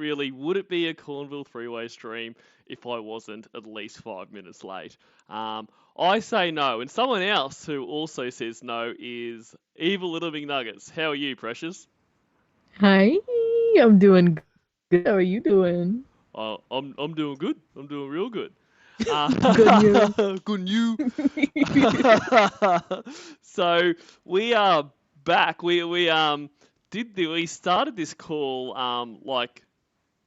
really, would it be a Cornville three-way stream if I wasn't at least 5 minutes late? I say no, and someone else who also says no is Evil Little McNuggets. How are you, Precious? Hi, I'm doing good. How are you doing? I'm doing good. I'm doing real good. Good news. Good news. So we are back. We started this call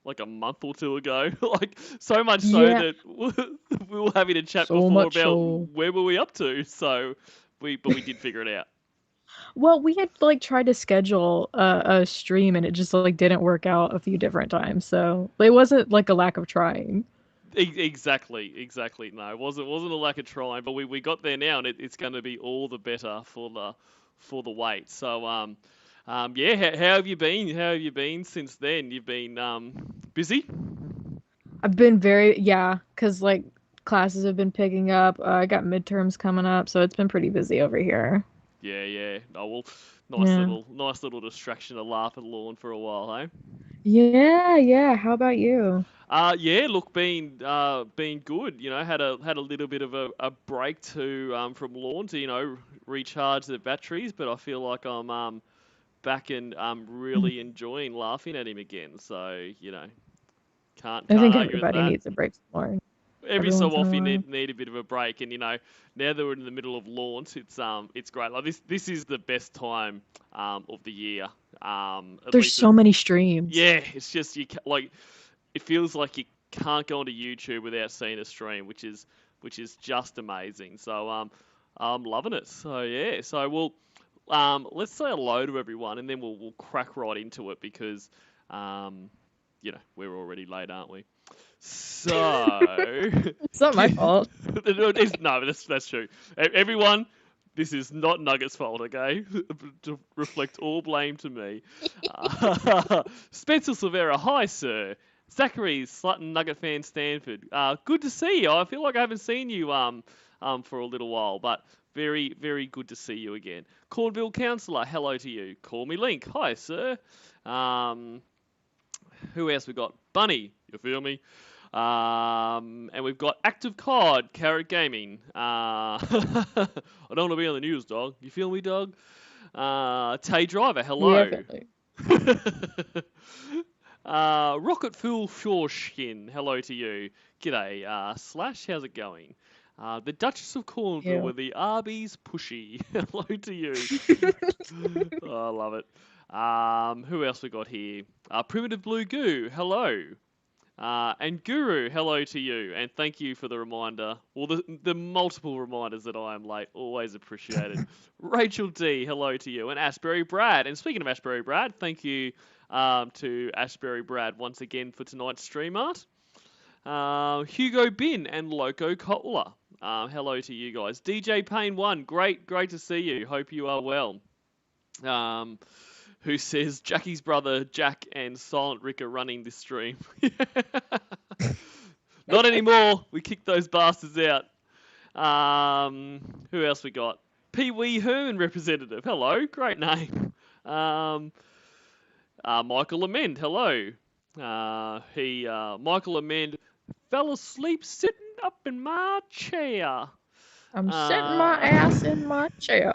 like a month or two ago. Like so much so Yeah, that we were having a chat so before much about so. where were we up to. So we did figure it out. Well, we had like tried to schedule a stream and it just like didn't work out a few different times. So it wasn't like a lack of trying. Exactly. No, it wasn't a lack of trying, but we got there now, and it's going to be all the better for the wait. So yeah, how have you been? How have you been since then? You've been busy? I've been yeah, because like classes have been picking up. I got midterms coming up, so it's been pretty busy over here. Yeah. Oh well, Yeah. nice little distraction to laugh at lawn for a while, hey? Yeah. How about you? Yeah. Look, been good. You know, had a little bit of a break to from lawn to recharge the batteries, but I feel like I'm back and Mm, really enjoying laughing at him again. So can't I think argue with everybody that. needs a break more Every every so once in a often while. need a bit of a break, and now that we're in the middle of launch, it's great. Like this is the best time of the year. At There's least so many streams. yeah, it's just like it feels like you can't go onto YouTube without seeing a stream, which is just amazing. So I'm loving it. So yeah, so let's say hello to everyone, and then we'll crack right into it because um we're already late, aren't we? So, It's not my fault. no, that's true. Everyone, this is not Nuggets' fault, okay? To reflect all blame to me. Spencer Silvera, hi, sir. Zachary, Slutton Nugget fan, Stanford. Good to see you. I feel like I haven't seen you for a little while, but very, very good to see you again. Cornville Councillor, hello to you. Call me Link, hi, sir. Um, who else we got? Bunny, you feel me? And we've got Active Cod, Carrot Gaming. I don't want to be on the news, dog. You feel me, dog? Tay Driver, Yeah, hello. family. Rocket Fuel Shoreskin, hello to you. G'day, Slash, how's it going? The Duchess of Cornwall Yeah. with the Arby's Pushy, hello to you. Oh, I love it. Who else we got here? Primitive Blue Goo, hello. And Guru, hello to you, and thank you for the reminder. Well, the multiple reminders that I am late, always appreciated. Rachel D, hello to you, and AsburyBrad. And speaking of AsburyBrad, thank you to AsburyBrad once again for tonight's stream art. Hugo Bin and Loco Kotler, hello to you guys. DJ Payne 1, great to see you. Hope you are well. Who says Jackie's brother Jack and Silent Rick are running this stream. Not anymore. We kicked those bastards out. Who else we got? Pee Wee Herman representative. Hello, great name. Michael Amend. Hello. Michael Amend fell asleep sitting up in my chair. I'm sitting my Uh, ass in my chair.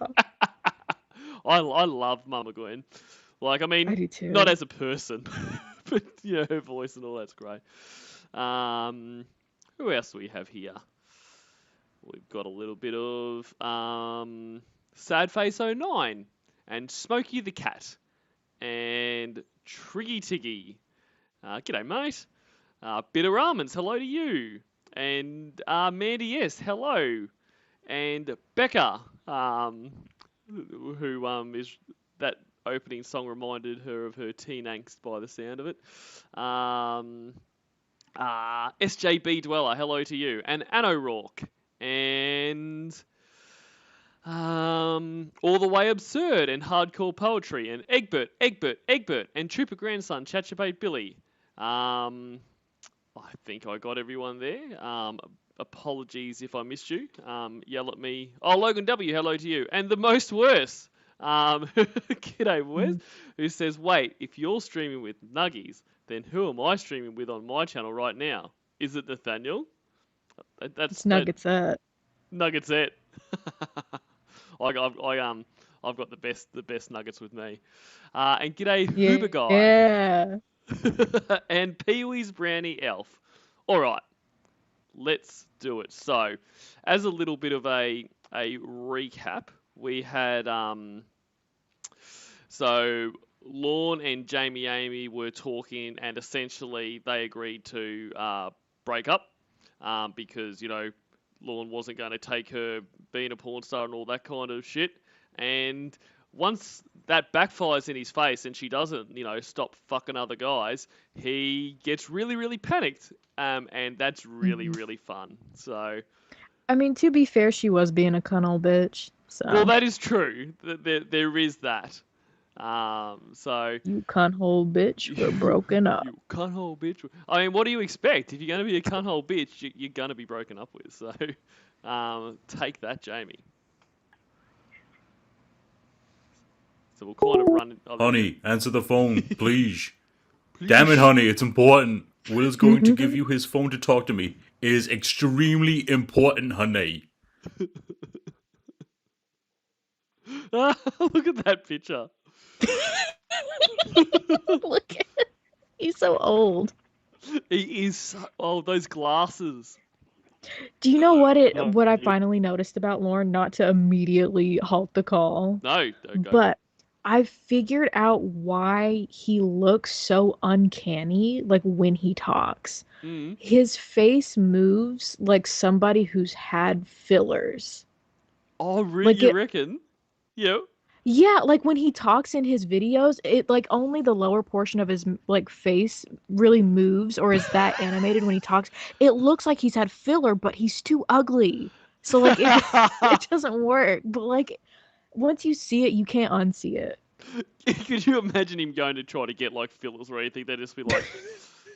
I love Mama Gwen. Like, I I mean, do not too. as a person, but her voice and all that's great. Um, who else do we have here? We've got a little bit of Sad Face 09 and Smokey the Cat and Triggy Tiggy. G'day, mate. Bitter Almonds, hello to you. And Mandy S, hello. And Becca, who is that opening song reminded her of her teen angst by the sound of it. SJB Dweller, hello to you. And Anno Rourke. And All the Way Absurd and Hardcore Poetry and Egbert and Trooper Grandson, Chatchabate Billy. I think I got everyone there. Apologies if I missed you. Yell at me. Oh, Logan W, hello to you. And the most worse. G'day, Wes, Mm. who says, wait, if you're streaming with Nuggies, then who am I streaming with on my channel right now? Is it Nathaniel? It's Nuggets at. Nuggets it. I've got the best nuggets with me. And g'day Huber guy. Yeah. And Pee-wee's brownie elf. All right, let's do it. So, as a little bit of a recap, we had so Lorne and Jamie Amy were talking, and essentially they agreed to break up because Lorne wasn't going to take her being a porn star and all that kind of shit. And once that backfires in his face and she doesn't, stop fucking other guys, he gets really, really panicked. And that's really, really fun. So, I mean, to be fair, she was being a cunt old bitch. So. Well, that is true. There is that. So you cunthole bitch, we're broken up. You cunthole bitch. I mean, what do you expect? If you're going to be a cunthole bitch, you're going to be broken up with. So, take that, Jamie. So we'll kind of run. Honey, answer the phone, please. Damn it, honey, it's important. Will's going to give you his phone to talk to me. It is extremely important, honey. Look at that picture. Look at it. He's so old. He is so old. Those glasses. Do you know what I finally noticed about Lauren? Not to immediately halt the call. No, don't go. But I figured out why he looks so uncanny, like when he talks. Mm. His face moves like somebody who's had fillers. Oh, really? Like you reckon? Yep. Yeah, like when he talks in his videos, it like only the lower portion of his like face really moves or is that animated when he talks. It looks like he's had filler, but he's too ugly. So like it doesn't work. But like once you see it, you can't unsee it. Could you imagine him going to try to get like fillers or anything? They'd just be like,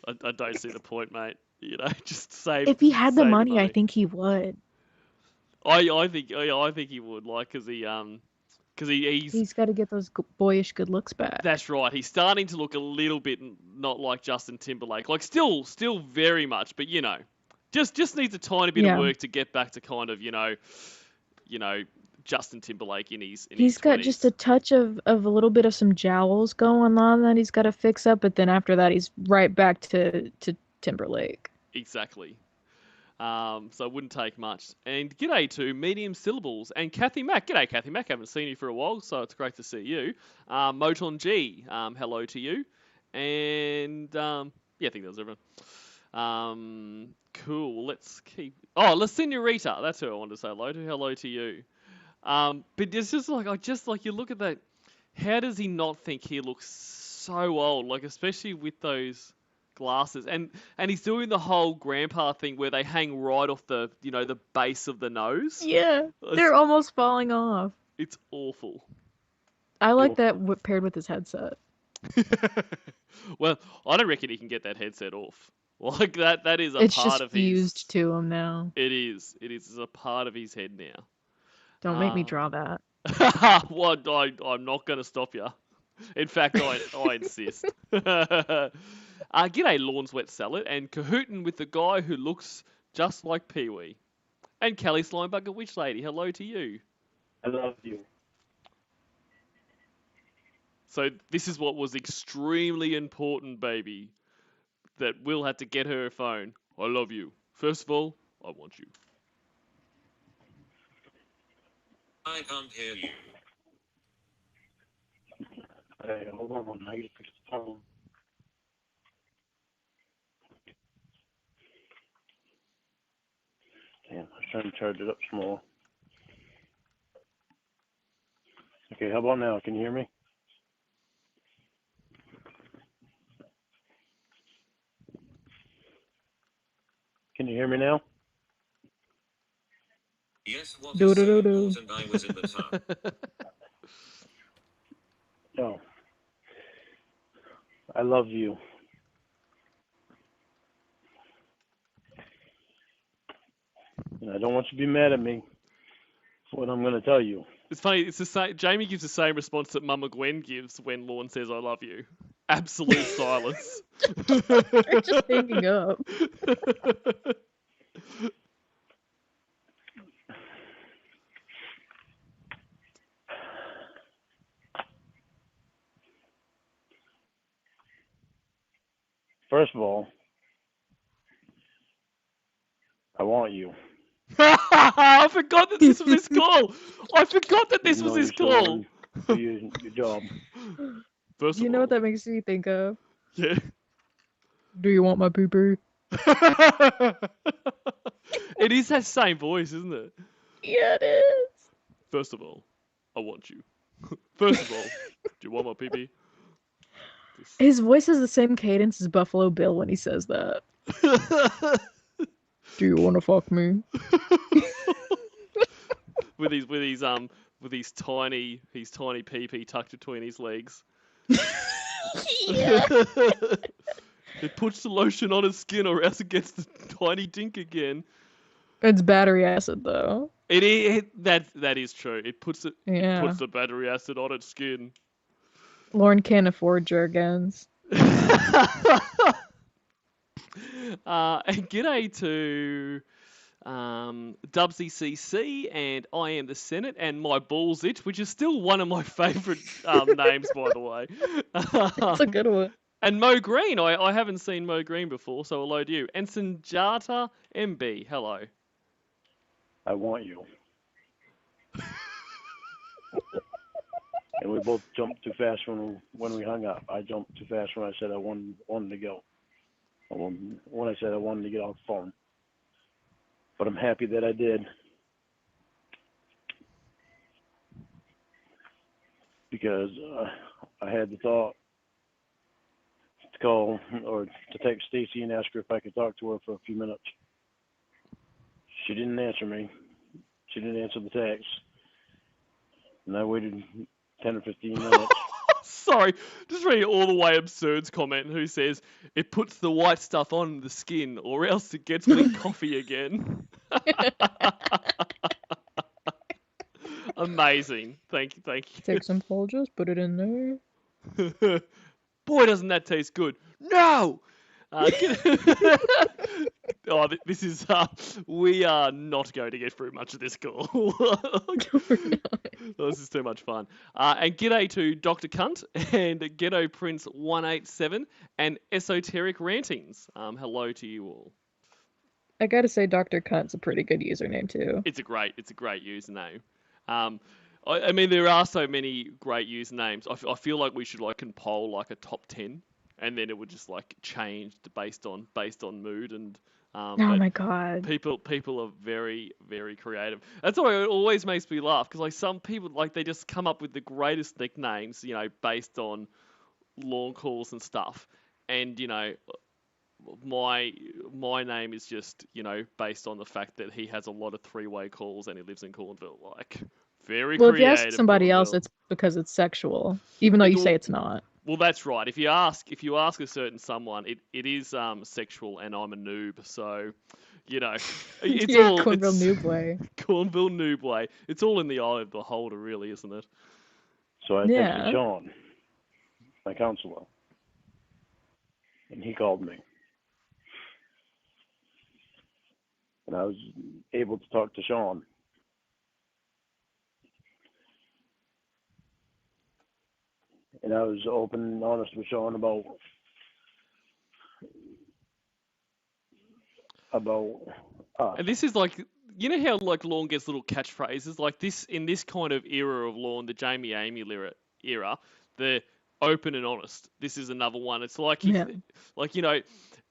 I don't see the point, mate. Just save. If he had the money, I think he would. I think he would, like, because he's got to get those boyish good looks back. That's right. He's starting to look a little bit not like Justin Timberlake, like still very much, but just needs a tiny bit of work to get back to kind of Justin Timberlake in his. He's got 20s. Just a touch of a little bit of some jowls going on that he's got to fix up, but then after that he's right back to Timberlake. Exactly. So it wouldn't take much. And g'day to Medium Syllables and Kathy Mack. G'day, Kathy Mack. Haven't seen you for a while, so it's great to see you. Moton G, hello to you. And I think that was everyone. Cool. Let's keep. Oh, La Senorita. That's who I wanted to say hello to. Hello to you. But it's just like you look at that. How does he not think he looks so old? Like, especially with those glasses, and he's doing the whole grandpa thing where they hang right off the the base of the nose. Yeah, they're almost falling off. It's awful. I like that paired with his headset. Well, I don't reckon he can get that headset off. Like that is it's part just of fused to him now. It is a part of his head now. Don't make me draw that. Well, I'm not going to stop you. In fact, I insist. G'day, Lorne's Wet Salad, and Cahootin with the guy who looks just like Pee-wee. And Kelly Slimebucket Witch Lady, hello to you. I love you. So this is what was extremely important, baby. That Will had to get her a phone. I love you. First of all, I want you. I can't hear you. Hey, hold on, I gotta fix the phone. Damn, I was trying to charge it up some more. Okay, how about now? Can you hear me? Can you hear me now? Yes, what is so important? I was in the tub. No. I love you. And I don't want you to be mad at me for what I'm going to tell you. It's funny. It's the same. Jamie gives the same response that Mama Gwen gives when Lorne says "I love you." Absolute silence. They're just hanging up. First of all, I want you. I forgot that this was his call. I forgot that this even was though his you're still call. on for your job. First You of know all, what that makes me think of? yeah. Do you want my poo-poo? It is that same voice, isn't it? Yeah, it is. First of all, I want you. First of all, do you want my pee-pee? His voice has the same cadence as Buffalo Bill when he says that. Do you want to fuck me? with his tiny pee-pee tucked between his legs. Yeah. It puts the lotion on his skin or else it gets the tiny dink again. It's battery acid, though. That is true. It puts Yeah. the battery acid on its skin. Lauren can't afford Jergens. And g'day to Dubsy CC and I Am the Senate and My Balls Itch, which is still one of my favourite names, by the way. It's a good one. And Mo Green, I haven't seen Mo Green before, so hello to you. And Sanjata MB, hello. I want you. And we both jumped too fast when we hung up. I jumped too fast when I said I wanted to go. When I said I wanted to get off the phone. But I'm happy that I did. Because I had the thought to call or to text Stacy and ask her if I could talk to her for a few minutes. She didn't answer me. She didn't answer the text. And I waited 10 or 15 minutes. Sorry, just reading all the way Absurd's comment who says, it puts the white stuff on the skin or else it gets me coffee again. Amazing. Thank you. Take some Folgers, put it in there. Boy, doesn't that taste good. No! This is, we are not going to get through much of this call. This is too much fun. And g'day to Dr. Cunt and Ghetto Prince 187 and Esoteric Rantings. Hello to you all. I gotta say, Dr. Cunt's a pretty good username, too. It's a great username. I mean, there are so many great usernames. I feel like we should compile like a top 10, and then it would just change based on mood and. Oh my god. People are very, very creative. That's why it always makes me laugh because some people they just come up with the greatest nicknames, based on lawn calls and stuff. And my name is just based on the fact that he has a lot of three-way calls and he lives in Cornville. Very Well, creative. if you ask somebody else, it's because it's sexual, even though you say it's not. Well, that's right. If you ask a certain someone, it is sexual, and I'm a noob, so it's all Cornville noob way. Cornville noob way. It's all in the eye of the beholder, really, isn't it? So I texted Sean, my counselor, and he called me, and I was able to talk to Sean. And I was open and honest with Sean about And this is how Lorne gets little catchphrases this in this kind of era of Lorne, the Jamie Amy era, the open and honest. This is another one. It's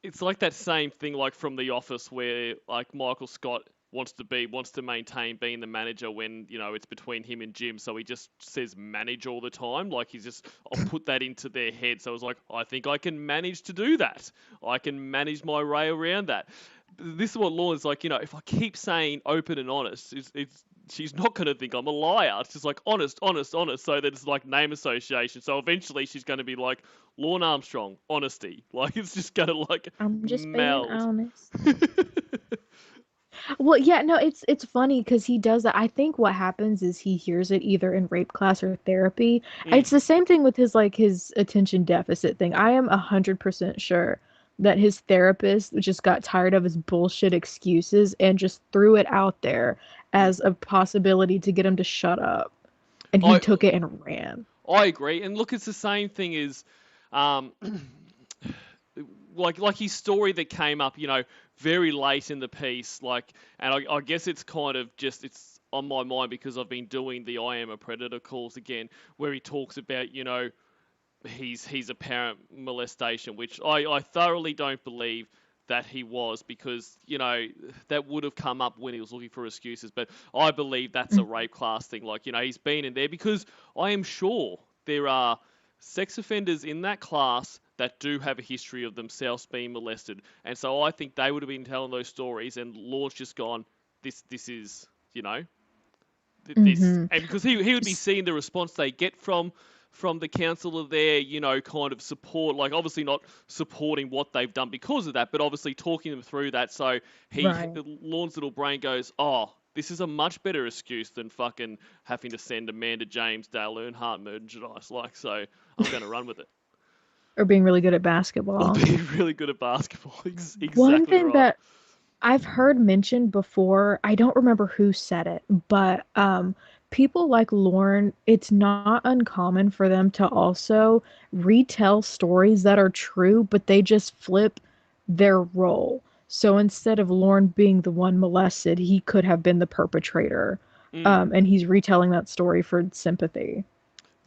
it's like that same thing from The Office where Michael Scott wants to maintain being the manager when it's between him and Jim, so he just says manage all the time. He's just, I'll put that into their head. So it's I think I can manage to do that. I can manage my way around that. This is what Lauren's if I keep saying open and honest, she's not going to think I'm a liar. It's just honest. So that it's name association. So eventually she's going to be Lorne Armstrong, honesty. It's just going to I'm just meld. being honest. Well, yeah, no, it's funny because he does that. I think what happens is he hears it either in rape class or therapy. Mm. It's the same thing with his attention deficit thing. I am 100% sure that his therapist just got tired of his bullshit excuses and just threw it out there Mm. as a possibility to get him to shut up. And he I took it and ran. I agree, and look, it's the same thing as, um, like his story that came up, very late in the piece, and I guess it's kind of just it's on my mind because I've been doing the I Am a Predator calls again, where he talks about, his apparent molestation, which I thoroughly don't believe that he was because, that would have come up when he was looking for excuses. But I believe that's a rape class thing. Like, he's been in there because I am sure there are sex offenders in that class that do have a history of themselves being molested. And so I think they would have been telling those stories and Lord's just gone, this is, this, Hmm. and because he would be seeing the response they get from the counsellor there, kind of support, like obviously not supporting what they've done because of that, but obviously talking them through that. So Right. Lorne's little brain goes, oh, this is a much better excuse than fucking having to send Amanda James, Dale Earnhardt merchandise. Like, so I'm going to run with it. Or being really good at Or basketball. being really good at basketball. One Exactly thing right. that I've heard mentioned before, I don't remember who said it, but people like Lauren, it's not uncommon for them to also retell stories that are true, but they just flip their role. So instead of Lauren being the one molested, he could have been the perpetrator. Mm. And he's retelling that story for sympathy.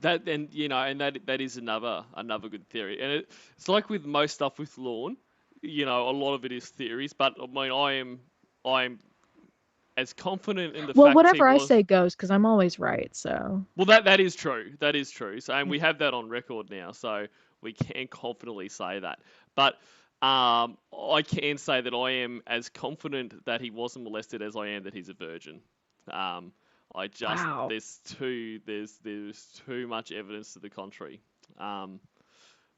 That and that is another good theory. And it's like with most stuff with Lorne, a lot of it is theories. But I mean, I'm as confident in the Well, facts he whatever I was. say goes, because I'm always right, so. Well, that is true. That is true. So, and we have that on record now, so we can confidently say that. But I can say that I am as confident that he wasn't molested as I am that he's a virgin. Um, I just Wow. there's too much evidence to the contrary. Um,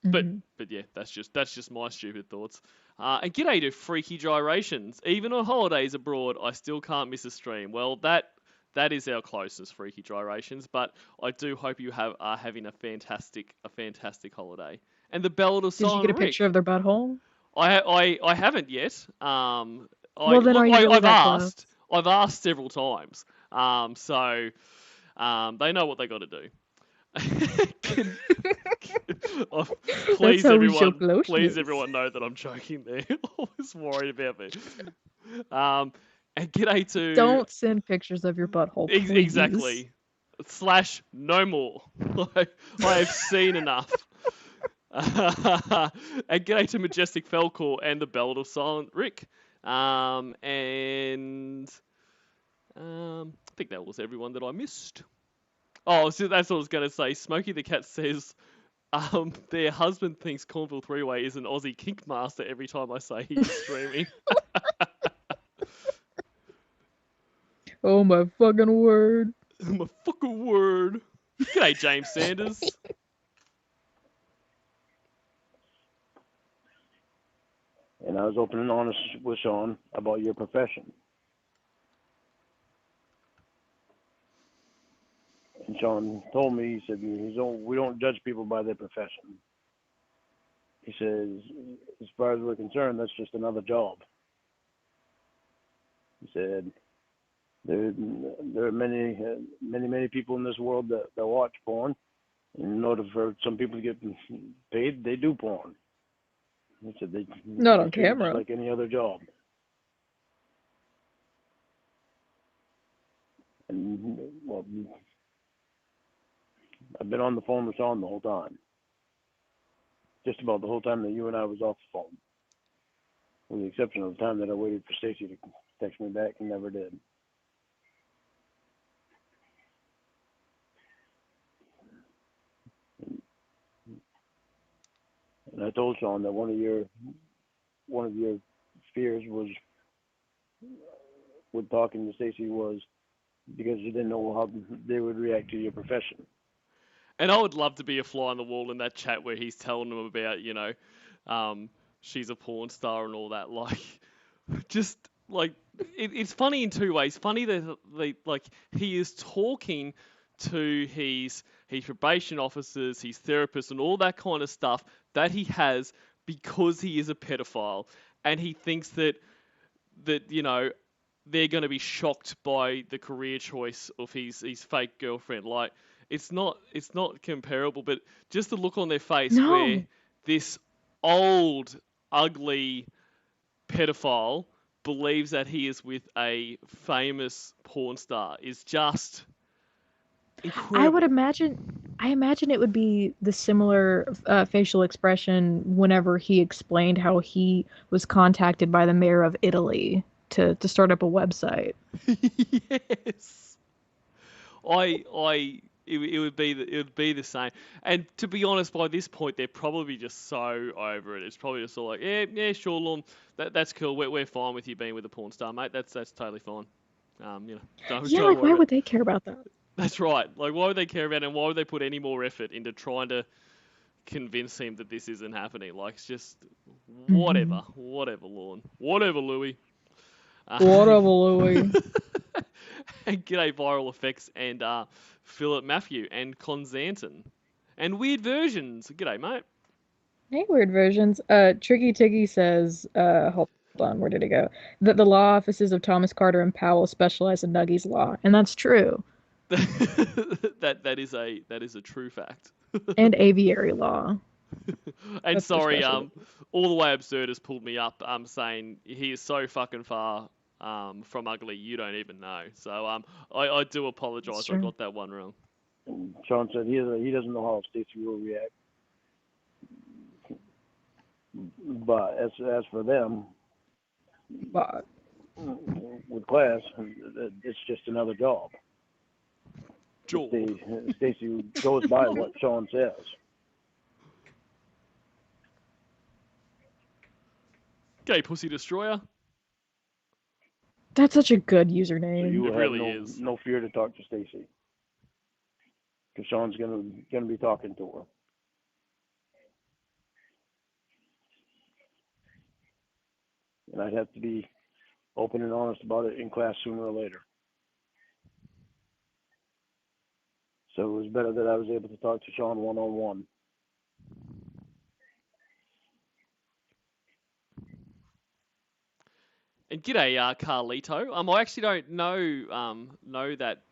but Mhm. yeah, that's just my stupid thoughts. And g'day to Freaky Gyrations. Even on holidays abroad, I still can't miss a stream. Well, that is our closest, Freaky Gyrations. But I do hope you are having a fantastic holiday. And the Ballad of Did you get a Silent picture Rick. of their butthole? I haven't yet. Well, then are you really I've that close? asked. I've asked several times. So they know what they got to do. Oh, That's how we show closeness. please everyone know that I'm joking there. I was worried about me. And g'day to Don't send pictures of your butthole, please. exactly / no more. I have seen enough. And g'day to Majestic Felcor and the Ballad of Silent Rick. And I think that was everyone that I missed. Oh, so that's what I was going to say. Smokey the Cat says their husband thinks Cornville Three-Way is an Aussie kink master every time I say he's streaming. Oh my fucking word. My fucking word. G'day, James Sanders. And I was open and honest with Sean about your profession. And Sean told me, he said, we don't judge people by their profession. He says, as far as we're concerned, that's just another job. He said, there are many people in this world that watch porn. And in order for some people to get paid, they do porn. He said they Not on treat it camera. just like any other job. And well, I've been on the phone with Sean the whole time. Just about the whole time that you and I was off the phone. With the exception of the time that I waited for Stacy to text me back and never did. And I told Sean that one of your fears was with talking to Stacy was because you didn't know how they would react to your profession. And I would love to be a fly on the wall in that chat where he's telling them about, she's a porn star and all that. Like, just it's funny in two ways. Funny that he is talking to his probation officers, his therapists, and all that kind of stuff that he has because he is a pedophile, and he thinks that they're going to be shocked by the career choice of his fake girlfriend. Like, it's not comparable, but just the look on their face where this old, ugly pedophile believes that he is with a famous porn star is just incredible. I imagine it would be the similar facial expression whenever he explained how he was contacted by the mayor of Italy to start up a website. Yes. It would be the same. And to be honest, by this point, they're probably just so over it. It's probably just all like, yeah, sure, Lorne, that's cool. We're fine with you being with a porn star, mate. That's totally fine. Don't why would they care about that? That's right. Like, why would they care about it, and why would they put any more effort into trying to convince him that this isn't happening? Like, it's just whatever, Lorne, whatever, Louis. Whatever, Louis. And g'day, Viral Effects, and Philip Matthew, and Conzanton, and Weird Versions. G'day, mate. Hey, Weird Versions. Tricky Tiggy says, hold on, where did it go? That the law offices of Thomas Carter and Powell specialize in Nuggies law, and that's true. that is a true fact. And aviary law. And sorry, all the way absurd has pulled me up. Saying he is so fucking far from ugly, you don't even know. So I do apologise. I got that one wrong. Sean said he doesn't know how Stacey will react. But as for them, with class, it's just another job. Joel. Stacey goes by what Sean says. Okay, Pussy Destroyer. That's such a good So username. you It have really is. no fear to talk to Stacey, because Sean's gonna be talking to her. And I'd have to be open and honest about it in class sooner or later. So it was better that I was able to talk to Sean one-on-one. And g'day, Carlito. I actually don't know that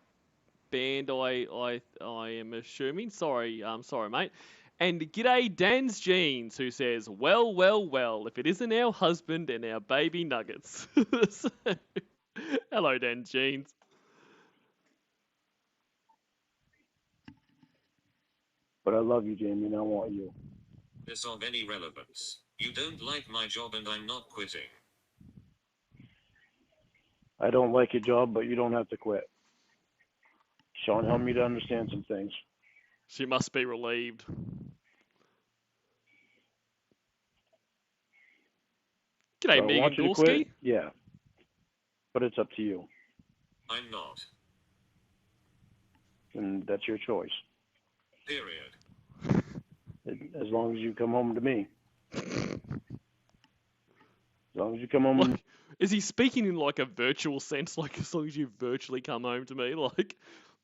band. I am assuming. Sorry, mate. And g'day, Dan's Jeans, who says, well, if it isn't our husband and our baby nuggets. So, hello, Dan's Jeans. But I love you, Jamie, and I want you. This of any relevance. You don't like my job and I'm not quitting. I don't like your job, but you don't have to quit. Sean helped me to understand some things. She must be relieved. G'day, So I Megan want you to Gorski. quit, yeah. But it's up to you. I'm not. And that's your choice. Period. As long as you come home to me. As long as you come home. Like, is he speaking in like a virtual sense? Like, as long as you virtually come home to me, like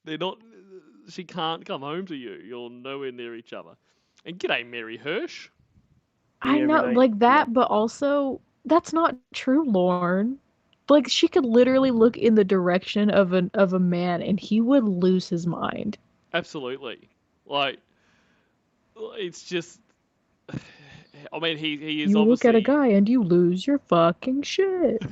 they're not. She can't come home to you. You're nowhere near each other. And g'day, Mary Hirsch. I know, night. like that, Yeah. but also that's not true, Lorne. Like, she could literally look in the direction of a man, and he would lose his mind. Absolutely. Like, it's just. I mean, he is You obviously. look at a guy and you lose your fucking shit.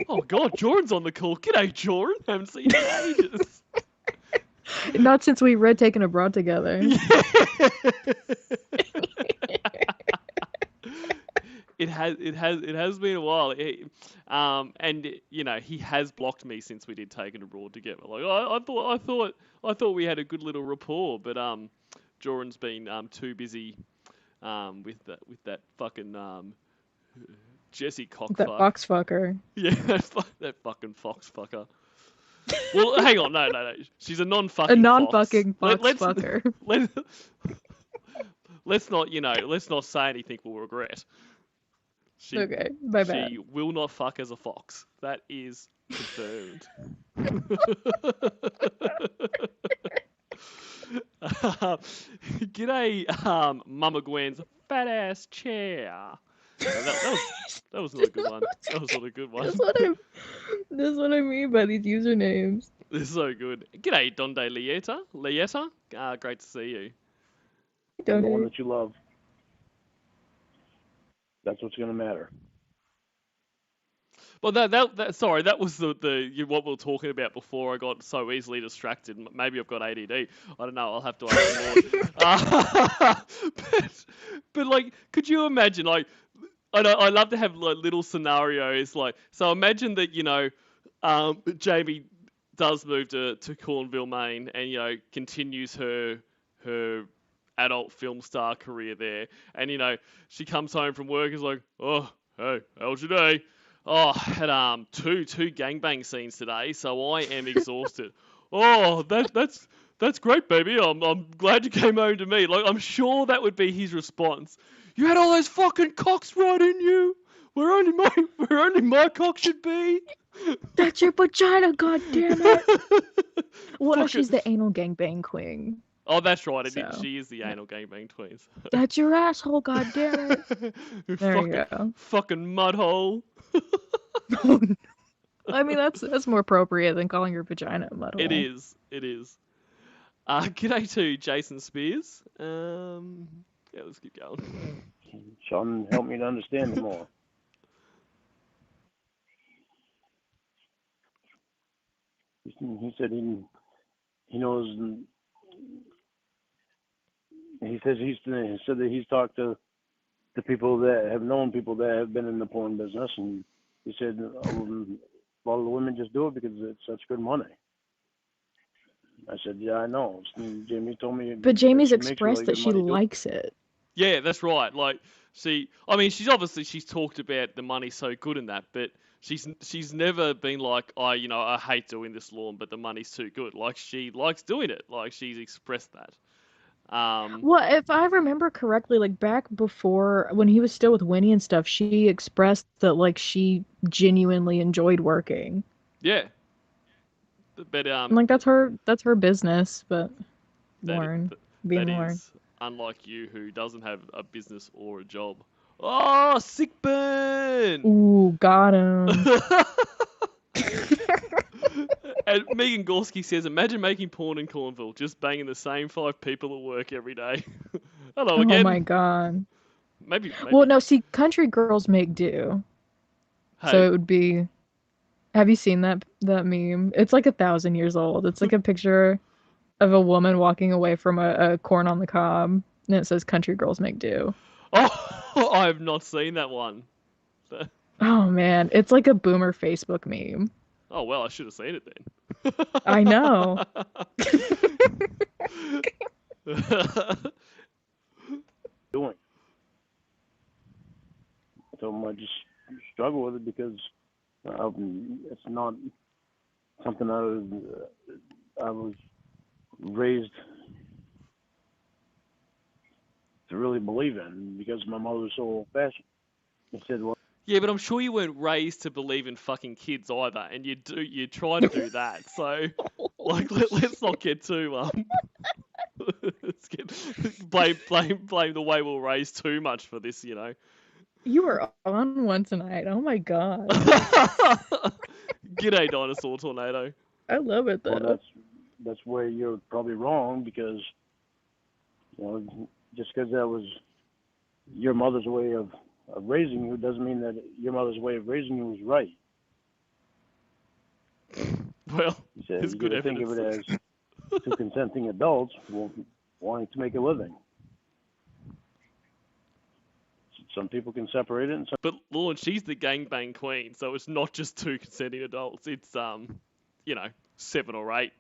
Oh God, Jordan's on the call. G'day, Jordan. Haven't seen you in ages. Not since we read Taken Abroad together. It has been a while. And you know, he has blocked me since we did Taken Abroad together. Like, I thought we had a good little rapport, but Jordan's been too busy with that fucking Jesse cockfuck. That fox fucker. Yeah, that fucking fox fucker. Well, hang on, no. She's a non-fucking A non-fucking fox Let's fucker. let's not say anything we'll regret. Okay, my bad. She will not fuck as a fox. That is confirmed. G'day, Mama Gwen's fat ass chair. That was not a good one. That was not a good one. That's what I mean by these usernames. This is so good. G'day, Donde Lieta. Great to see you. The one Don't that you love. That's what's going to matter. Well, that was what we were talking about before. I got so easily distracted. Maybe I've got ADD. I don't know. I'll have to ask more. But like, could you imagine? Like, I love to have like little scenarios. Like, so imagine that Jamie does move to Cornwall, Maine, and continues her adult film star career there. And she comes home from work and is like, oh, hey, how was your day? Oh, had two gangbang scenes today, so I am exhausted. Oh, that's great, baby. I'm glad you came home to me. Like, I'm sure that would be his response. You had all those fucking cocks right in you. Where only my cock should be. That's your vagina, goddammit! Well, no, Fuck she's it. the anal gangbang queen. Oh, that's right. So. She is the anal gangbang twins. That's your asshole, goddammit! There you go. Fucking mudhole. I mean, that's more appropriate than calling your vagina a mudhole. It is. G'day to Jason Spears. Yeah, let's keep going. Sean, help me to understand it more. He said he knows. He said that he's talked to the people that have known people that have been in the porn business, and he said a lot of the women just do it because it's such good money. I said, yeah, I know. And Jamie told me. But Jamie's that she makes expressed really that good she money doing it. likes it. Yeah, that's right. Like, she's talked about the money so good in that, but she's never been like, I hate doing this lawn, but the money's too good. Like, she likes doing it. Like, she's expressed that. Well, if I remember correctly, like back before when he was still with Winnie and stuff, she expressed that like she genuinely enjoyed working. Yeah. But Like that's her business, but that Lauren being Lauren. is unlike you, who doesn't have a business or a job. Oh, sick burn! Ooh, got him. And Megan Gorski says, imagine making porn in Cornwall, just banging the same 5 people at work every day. Hello again. Oh my god. Maybe. Well, no, see, country girls make do. Hey. So it would be. Have you seen that meme? It's like 1,000 years old. It's like a picture of a woman walking away from a corn on the cob, and it says "Country girls make do." Oh, I have not seen that one. Oh man, it's like a boomer Facebook meme. Oh well, I should have seen it then. I know. Doing. So I just struggle with it because it's not something I was raised to really believe in because my mother was so old-fashioned. I said, well, yeah, but I'm sure you weren't raised to believe in fucking kids either, and you try to do that. So, like, let's not get too let's blame the way we were raised too much for this, You were on one tonight. Oh my god. G'day, Dinosaur Tornado. I love it though. well, that's where you're probably wrong because just because that was your mother's way of raising you doesn't mean that your mother's way of raising you was right. Well, It's good think evidence. of it as 2 consenting adults wanting to make a living. Some people can separate it, and some But Lauren, she's the gangbang queen, so it's not just 2 consenting adults. It's 7 or 8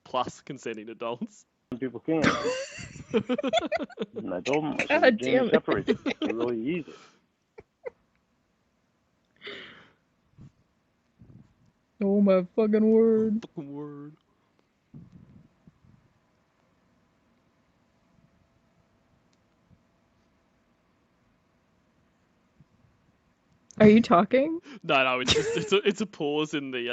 plus consenting adults. people can't. And I told them, I God said, damn Jamie, it. separate it. It's really easy. Oh my fucking word. Fucking word. Are you talking? No, it's just it's a pause in the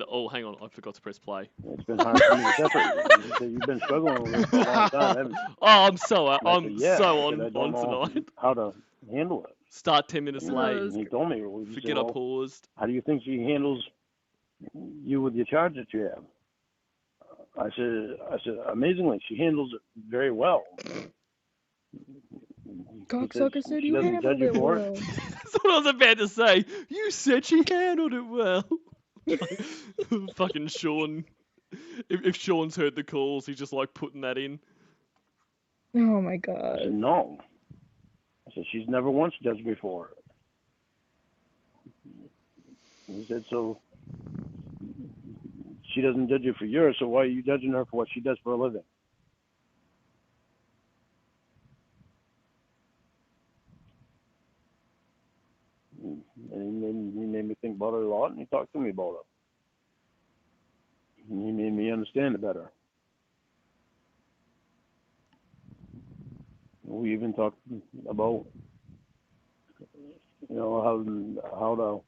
oh, hang on, I forgot to press play. It's been hard for me to separate. You said you've been struggling with this for a long time, haven't you? Oh, I'm so And I said, yeah. I so said, I on don't know tonight. how to handle it. Start 10 minutes late. And he told me, well, Forget I well, paused. how do you think she handles you with your charge that you have? I said, amazingly, she handles it very well. Cocksucker said she you doesn't judge handled you it for well. That's what I was about to say. You said she handled it well. Fucking Sean. If Sean's heard the calls, he's just like putting that in. Oh my I said, god. no. I said, she's never once judged me for it. He said, so she doesn't judge you for yours, so why are you judging her for what she does for a living? And he made me think about it a lot, and he talked to me about it. And he made me understand it better. We even talked about, how to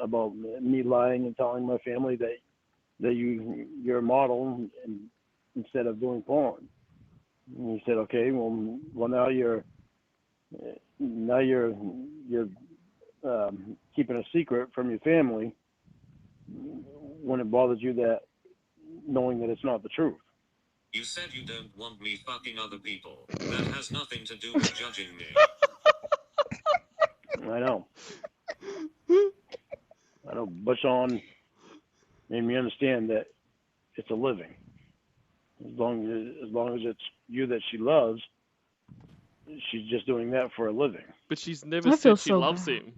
about me lying and telling my family that you're a model and instead of doing porn. And he said, okay, well now you're keeping a secret from your family when it bothers you that knowing that it's not the truth. You said you don't want me fucking other people. That has nothing to do with judging me. I know. But Sean made me understand that it's a living. As long as it's you that she loves, she's just doing that for a living. But she's never I feel said she so loves bad. him.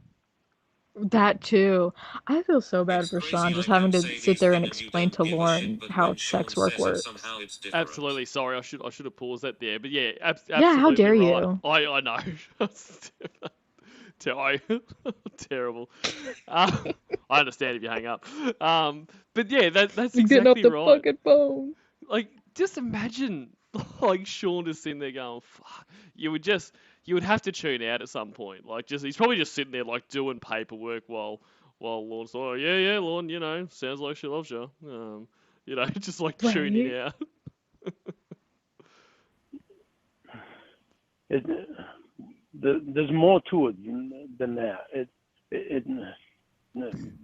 That too. I feel so bad It's for crazy Sean just I having can to say sit this there thing and and you explain don't to give a Lauren shit, but how when sex Sean work says it, works. somehow it's different. Absolutely, sorry, I should have paused that there. But yeah, absolutely Yeah, how dare right. you? I know. Terrible. I understand if you hang up. But yeah, that's You're getting off exactly the right. fucking phone. Like, just imagine, like, Sean just sitting there going, fuck. You would have to tune out at some point. Like, he's probably just sitting there, like, doing paperwork while Lauren's like, oh, yeah, Lauren, sounds like she loves you. Just, like, tuning Right. out. There's more to it than that.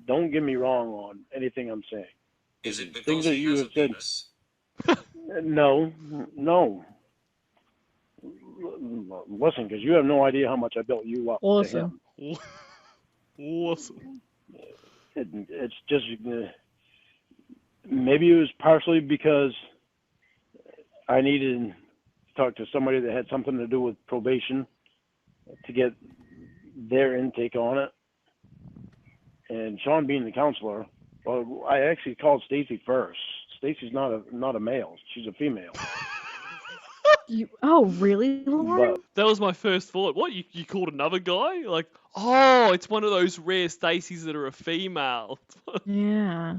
Don't get me wrong on anything I'm saying. Is it Things because that he you has a have said. penis? No. Listen, because you have no idea how much I built you up to Awesome. him. Awesome. It's just maybe it was partially because I needed to talk to somebody that had something to do with probation to get their intake on it. And Sean being the counselor, well, I actually called Stacy first. Stacy's not a male; she's a female. Oh, really, Lauren? But That was my first thought. What, you called another guy? Like, oh, it's one of those rare Stacys that are a female. Yeah.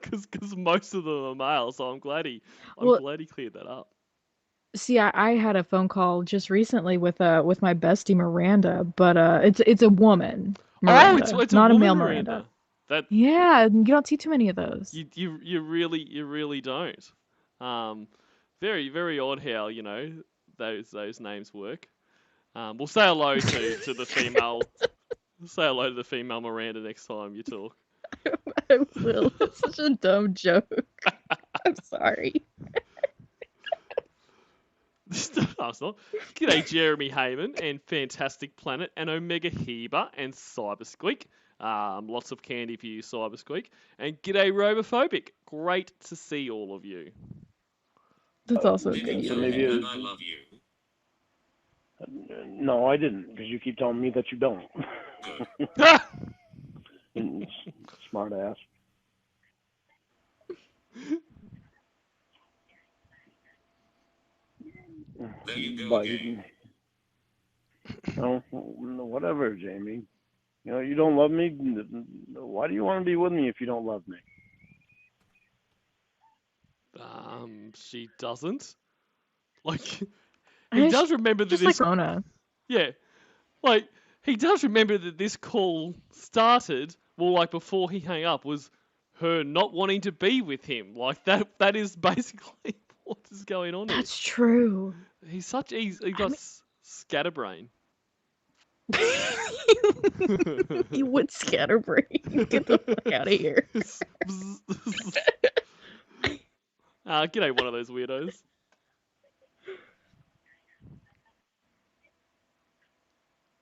Because most of them are male, so I'm glad he cleared that up. See, I had a phone call just recently with my bestie Miranda, but it's a woman. Miranda, Oh, it's not a a woman male Miranda. Miranda. That Yeah, you don't see too many of those. you really don't. Very very odd how those names work. We'll say hello to the female. Say hello to the female Miranda next time you talk. I will. It's such a dumb joke. I'm sorry. No, it's not. G'day, Jeremy Heyman and Fantastic Planet and Omega Heber and Cybersqueak. Lots of candy for you, Cybersqueak. And g'day, Robophobic. Great to see all of you. That's also Did good. you tell maybe me it that I love you? no, I didn't, because you keep telling me that you don't. Good. Smart ass. There you go But again. no, whatever, Jamie. You don't love me. Why do you want to be with me if you don't love me? She doesn't. Like, he does remember that just this. like Rona. Yeah, like he does remember that this call started. Well, like before he hung up was her not wanting to be with him. Like that is basically what is going on here. That's true. He's got scatterbrain. You would scatterbrain. Get the fuck out of here. G'day, one of those weirdos.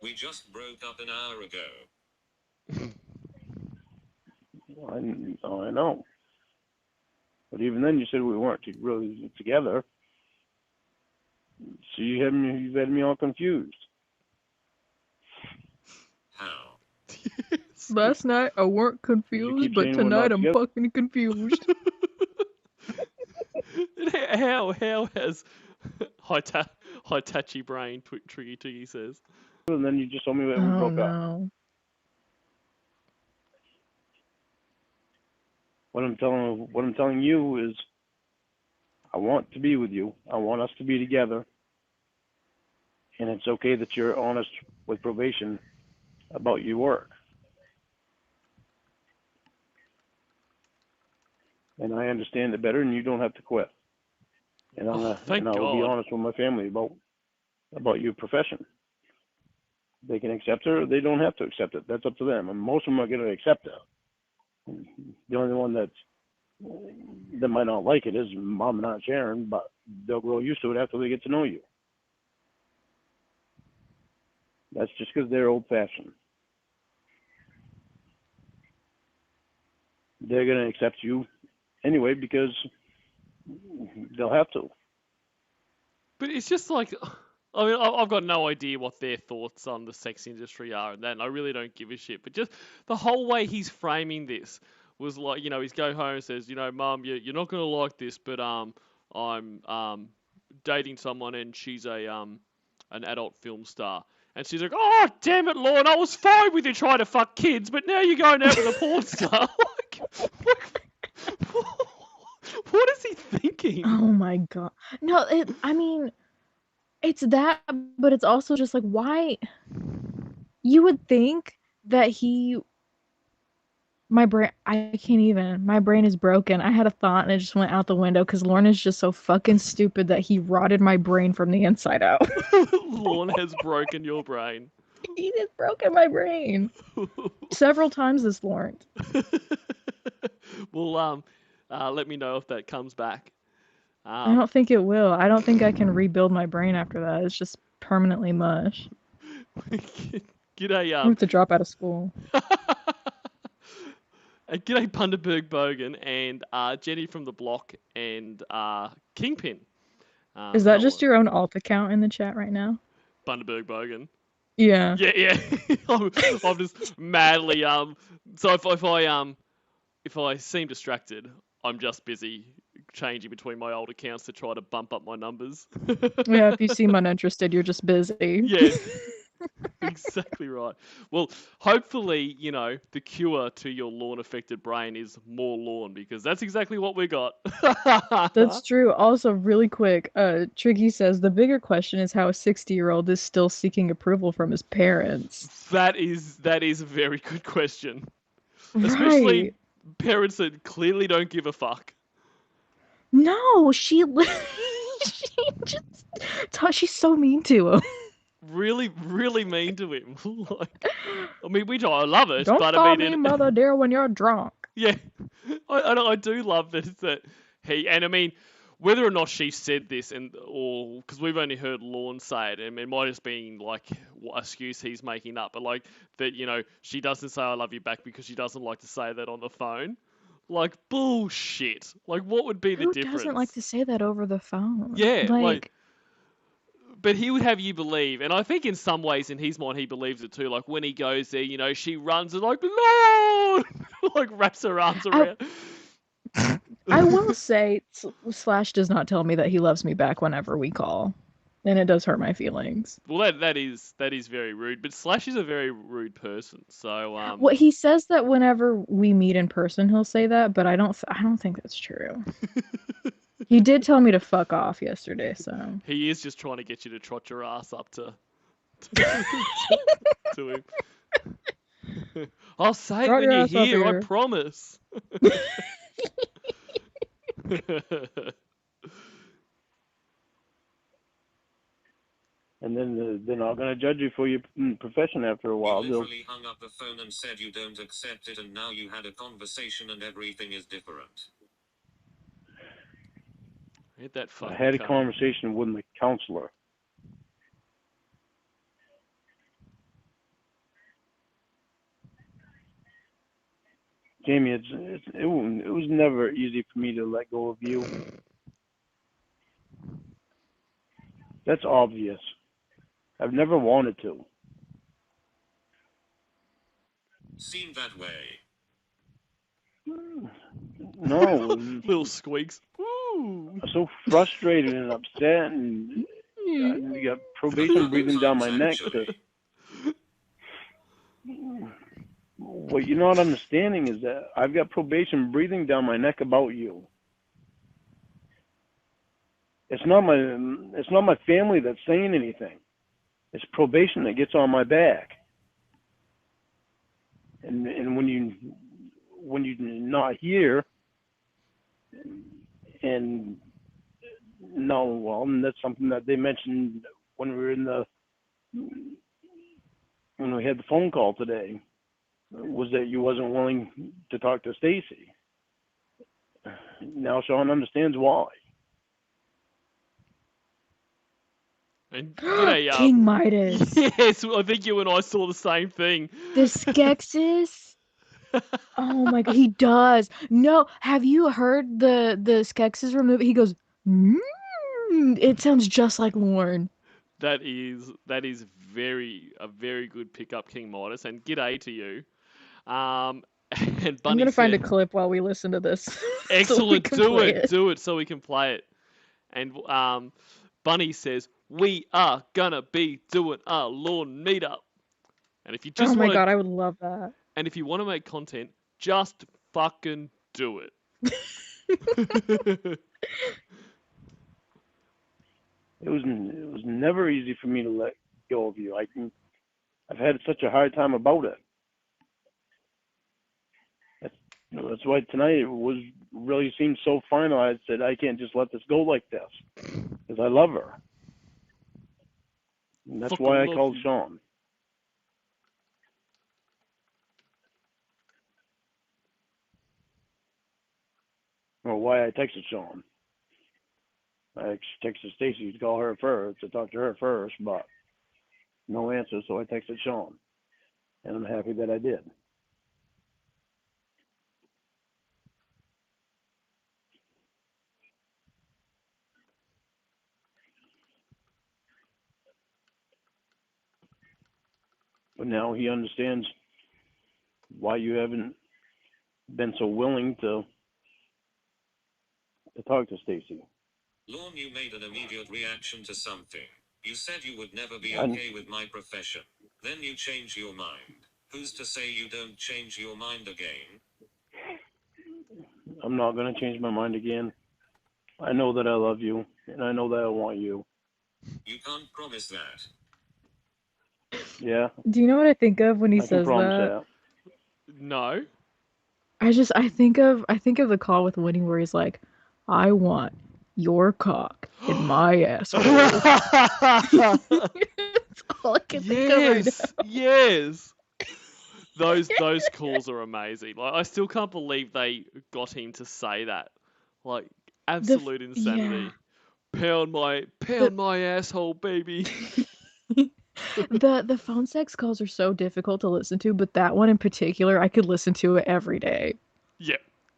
We just broke up an hour ago. I know. But even then, you said we weren't really together. So you've had me all confused. How? Last night I weren't confused, keep but saying we're tonight not I'm together. fucking confused. How has Hitachi brain? Tricky Tiggy says. And then you just told me that we Oh broke up. no. What I'm telling you is, I want to be with you. I want us to be together. And it's okay that you're honest with probation about your work. And I understand it better, and you don't have to quit. And I will be God. honest with my family about your profession. They can accept it, or they don't have to accept it. That's up to them. And most of them are going to accept it. The only one that might not like it is Mom and Aunt Sharon, but they'll grow used to it after they get to know you. That's just because they're old-fashioned. They're going to accept you anyway because they'll have to. But it's just like, I mean, I've got no idea what their thoughts on the sex industry are and that, and I really don't give a shit. But just the whole way he's framing this was like, you know, he's go home and says, you know, Mum, you're not going to like this, but I'm dating someone and she's an adult film star. And she's like, oh, damn it, Lorne, I was fine with you trying to fuck kids, but now you're going out with a porn star. What is he thinking? Oh my god. No, I mean, it's that, but it's also just like, why? You would think that my brain is broken. I had a thought and it just went out the window because Lorne is just so fucking stupid that he rotted my brain from the inside out. Lorne has broken your brain. He just broken my brain. Several times this Lorne. Well, let me know if that comes back. I don't think it will. I don't think I can rebuild my brain after that. It's just permanently mush. G'day, I have to drop out of school. G'day, Bundaberg Bogan and Jenny from the Block and Kingpin. Is that just your own alt account in the chat right now? Bundaberg Bogan. Yeah. Yeah. I'm just madly So if I seem distracted, I'm just busy changing between my old accounts to try to bump up my numbers. Yeah, if you seem uninterested, you're just busy. Yeah, exactly right. Well, hopefully, you know, the cure to your Lorne-affected brain is more Lorne, because that's exactly what we got. That's true. Also, really quick, Triggy says the bigger question is how a 60-year-old is still seeking approval from his parents. That is a very good question. Especially Right. parents that clearly don't give a fuck. No, she's so mean to him. Really, really mean to him. Like, I mean, I love it, Don't but call I mean, me mother dear when you're drunk. Yeah, I do love that and I mean, whether or not she said this, or because we've only heard Lorne say it, and it might have been like what excuse he's making up, but like that, you know, she doesn't say I love you back because she doesn't like to say that on the phone. Like, bullshit. Like, what would be the difference? Who doesn't like to say that over the phone? Yeah, like, but he would have you believe, and I think in some ways in his mind he believes it too. Like when he goes there, you know, she runs and like, Lord, like wraps her arms around. I will say, Slash does not tell me that he loves me back whenever we call, and it does hurt my feelings. Well, that is very rude. But Slash is a very rude person, so Well, he says that whenever we meet in person, he'll say that, but I don't think that's true. He did tell me to fuck off yesterday, so. He is just trying to get you to trot your ass up to him. I'll say it Trot when your you're ass up here, I here. promise. And then they're not going to judge you for your profession after a You while. They'll, literally hung up the phone and said you don't accept it, and now you had a conversation and everything is different. Hit that I fucking had a cunt. conversation with my counselor. Jamie, it was never easy for me to let go of you. That's obvious. I've never wanted to. Seemed that way. No, Little squeaks. Woo! I'm so frustrated and upset, and you got probation breathing down my neck. What you're not understanding is that I've got probation breathing down my neck about you. It's not my family that's saying anything. It's probation that gets on my back. And when you're not here, and no, well, and that's something that they mentioned when we were when we had the phone call today, was that you wasn't willing to talk to Stacy. Now Sean understands why. And g'day, King Midas. Yes, I think you and I saw the same thing. The Skeksis. Oh my god, he does. No, have you heard the Skeksis remove? He goes, it sounds just like Lorne. That is a very good pickup, King Midas, and g'day to you. And Bunny I'm gonna find a said, clip while we listen to this. excellent, do it so we can play it. And Bunny says, we are gonna be doing a lawn meetup. And if you just Oh my want god, I would love that. and if you want to make content, just fucking do it. It was never easy for me to let go of you. I've had such a hard time about it. That's why tonight it really seemed so finalized that I can't just let this go like this, because I love her. And that's Fucking why I love called you. Sean. Or why I texted Sean. I texted Stacy to call her first, to talk to her first, but no answer, so I texted Sean. And I'm happy that I did. But now he understands why you haven't been so willing to talk to Stacy. Lorne, you made an immediate reaction to something. You said you would never be I- okay with my profession. Then you change your mind. Who's to say you don't change your mind again? I'm not going to change my mind again. I know that I love you, and I know that I want you. You can't promise that. Yeah, Do you know what I think of when he I can says promise that? that. No. I think of the call with Winnie where he's like, I want your cock in my asshole. That's all I can think of right now. Yes. Those calls are amazing. Like I still can't believe they got him to say that. Like absolute insanity. Pound my asshole, baby. The phone sex calls are so difficult to listen to, but that one in particular, I could listen to it every day. Yeah.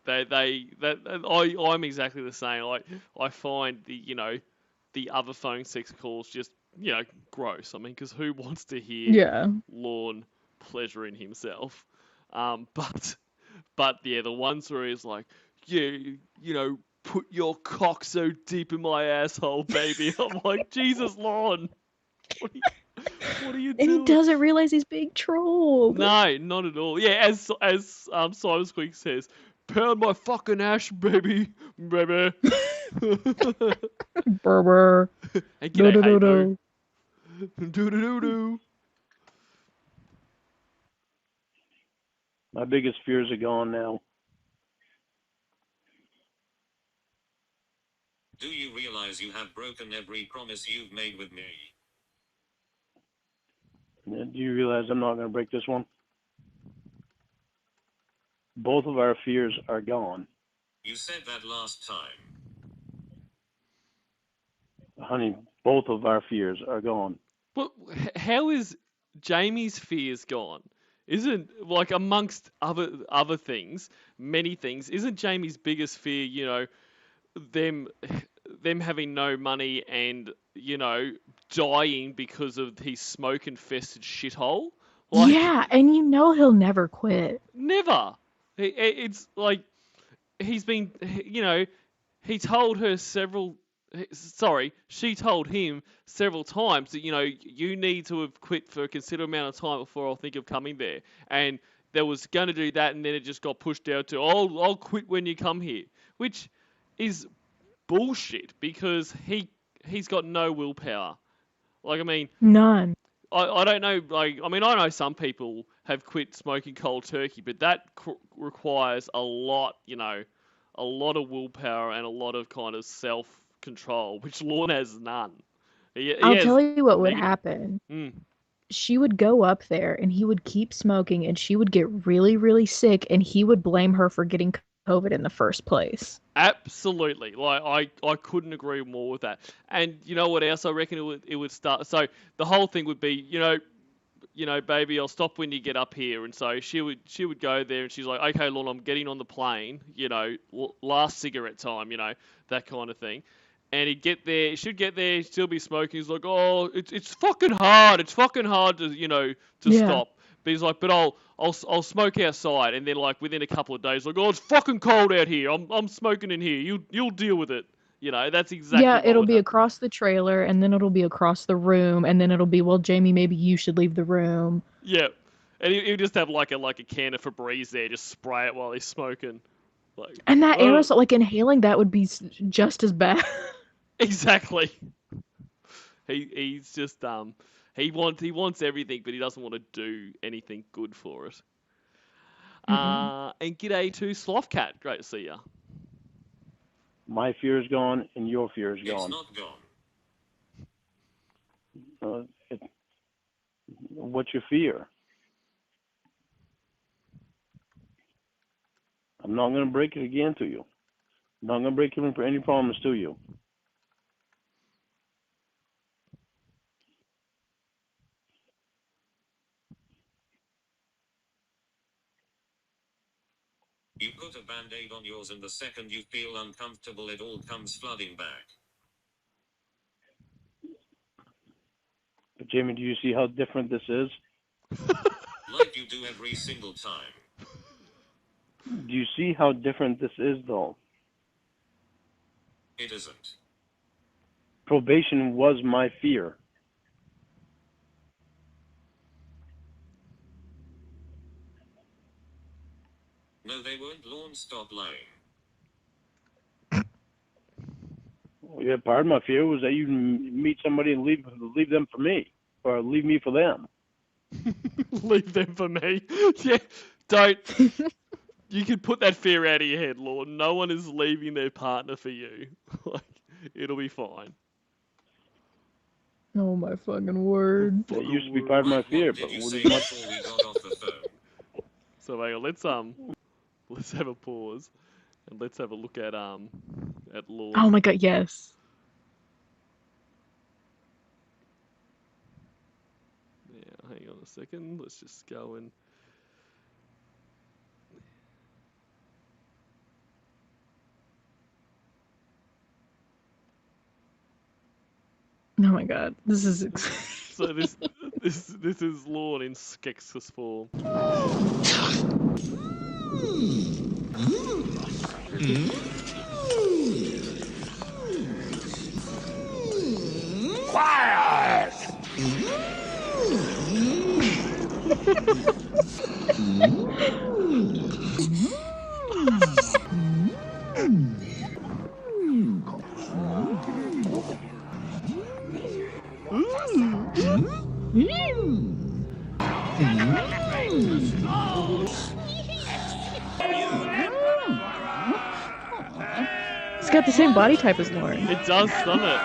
I'm exactly the same. Like I find the other phone sex calls just gross. I mean, because who wants to hear Lorne pleasuring himself? But yeah, the ones where he's like, yeah, put your cock so deep in my asshole, baby. I'm like, Jesus, Lorne, what are you doing? And he doesn't realize he's being trolled. No, not at all. Yeah, as Simon Squeak says, pound my fucking ash, baby. Brr. And Do g'day, do hey do boo. do. Do do do do. My biggest fears are gone now. Do you realize you have broken every promise you've made with me? Do you realize I'm not going to break this one? Both of our fears are gone. You said that last time. Honey, both of our fears are gone. But how is Jamie's fears gone? Isn't, like, amongst other things, many things, isn't Jamie's biggest fear, you know, them having no money and, you know, dying because of his smoke-infested shithole? Like, Yeah, and you know he'll never quit. never. It's like he's been, you know, he told her she told him several times that, you know, you need to have quit for a considerable amount of time before I'll think of coming there. And there was going to do that, and then it just got pushed out to, I'll quit when you come here, which is bullshit because he's got no willpower. Like, I mean, None. I don't know, like, I mean, I know some people have quit smoking cold turkey, but that requires a lot, you know, a lot of willpower and a lot of kind of self-control, which Lorne has none. I'll tell you what would negative. happen. Mm. She would go up there and he would keep smoking and she would get really, really sick and he would blame her for getting COVID in the first place. Absolutely. Like, I couldn't agree more with that. And you know what else I reckon it would start? So the whole thing would be, you know, baby, I'll stop when you get up here. And so she would go there and she's like, okay, Lorne, I'm getting on the plane, you know, last cigarette time, you know, that kind of thing. And he'd get there, should get there, still be smoking. He's like, oh, it's fucking hard. It's fucking hard to, you know, to stop. But he's like, but I'll smoke outside. And then, like, within a couple of days, like, oh, it's fucking cold out here. I'm smoking in here. You'll deal with it. You know, that's exactly Yeah, what it'll would be happen. across the trailer and then it'll be across the room and then it'll be, well, Jamie, maybe you should leave the room. Yeah. And he'll just have like a can of Febreze there, just spray it while he's smoking. Like, And that oh, aerosol, like inhaling that would be just as bad. exactly. He's just he wants everything, but he doesn't want to do anything good for it. And g'day to Slothcat. Great to see ya. My fear is gone and your fear is It's gone. not gone. What's your fear? I'm not going to break it again to you. I'm not going to break any promise to you. You put a band-aid on yours and the second you feel uncomfortable it all comes flooding back. But Jamie, do you see how different this is? Like you do every single time. Do you see how different this is, though? It isn't. Probation was my fear. No, they weren't. Lorne, stop lying. Yeah, part of my fear was that you meet somebody and leave them for me, or leave me for them. Leave them for me. Yeah, don't. You can put that fear out of your head, Lord. No one is leaving their partner for you. Like, it'll be fine. Oh my fucking word. That used to be part of my What fear, did but you with say as much before we got off the phone? So hang on, let's have a pause and let's have a look at Lord. Oh my god, yes. Yeah, hang on a second. Let's just go and. Oh my god, this is. So this is Lord in Skexus form. Quiet! It's got the same body type as Lauren. It does, doesn't it?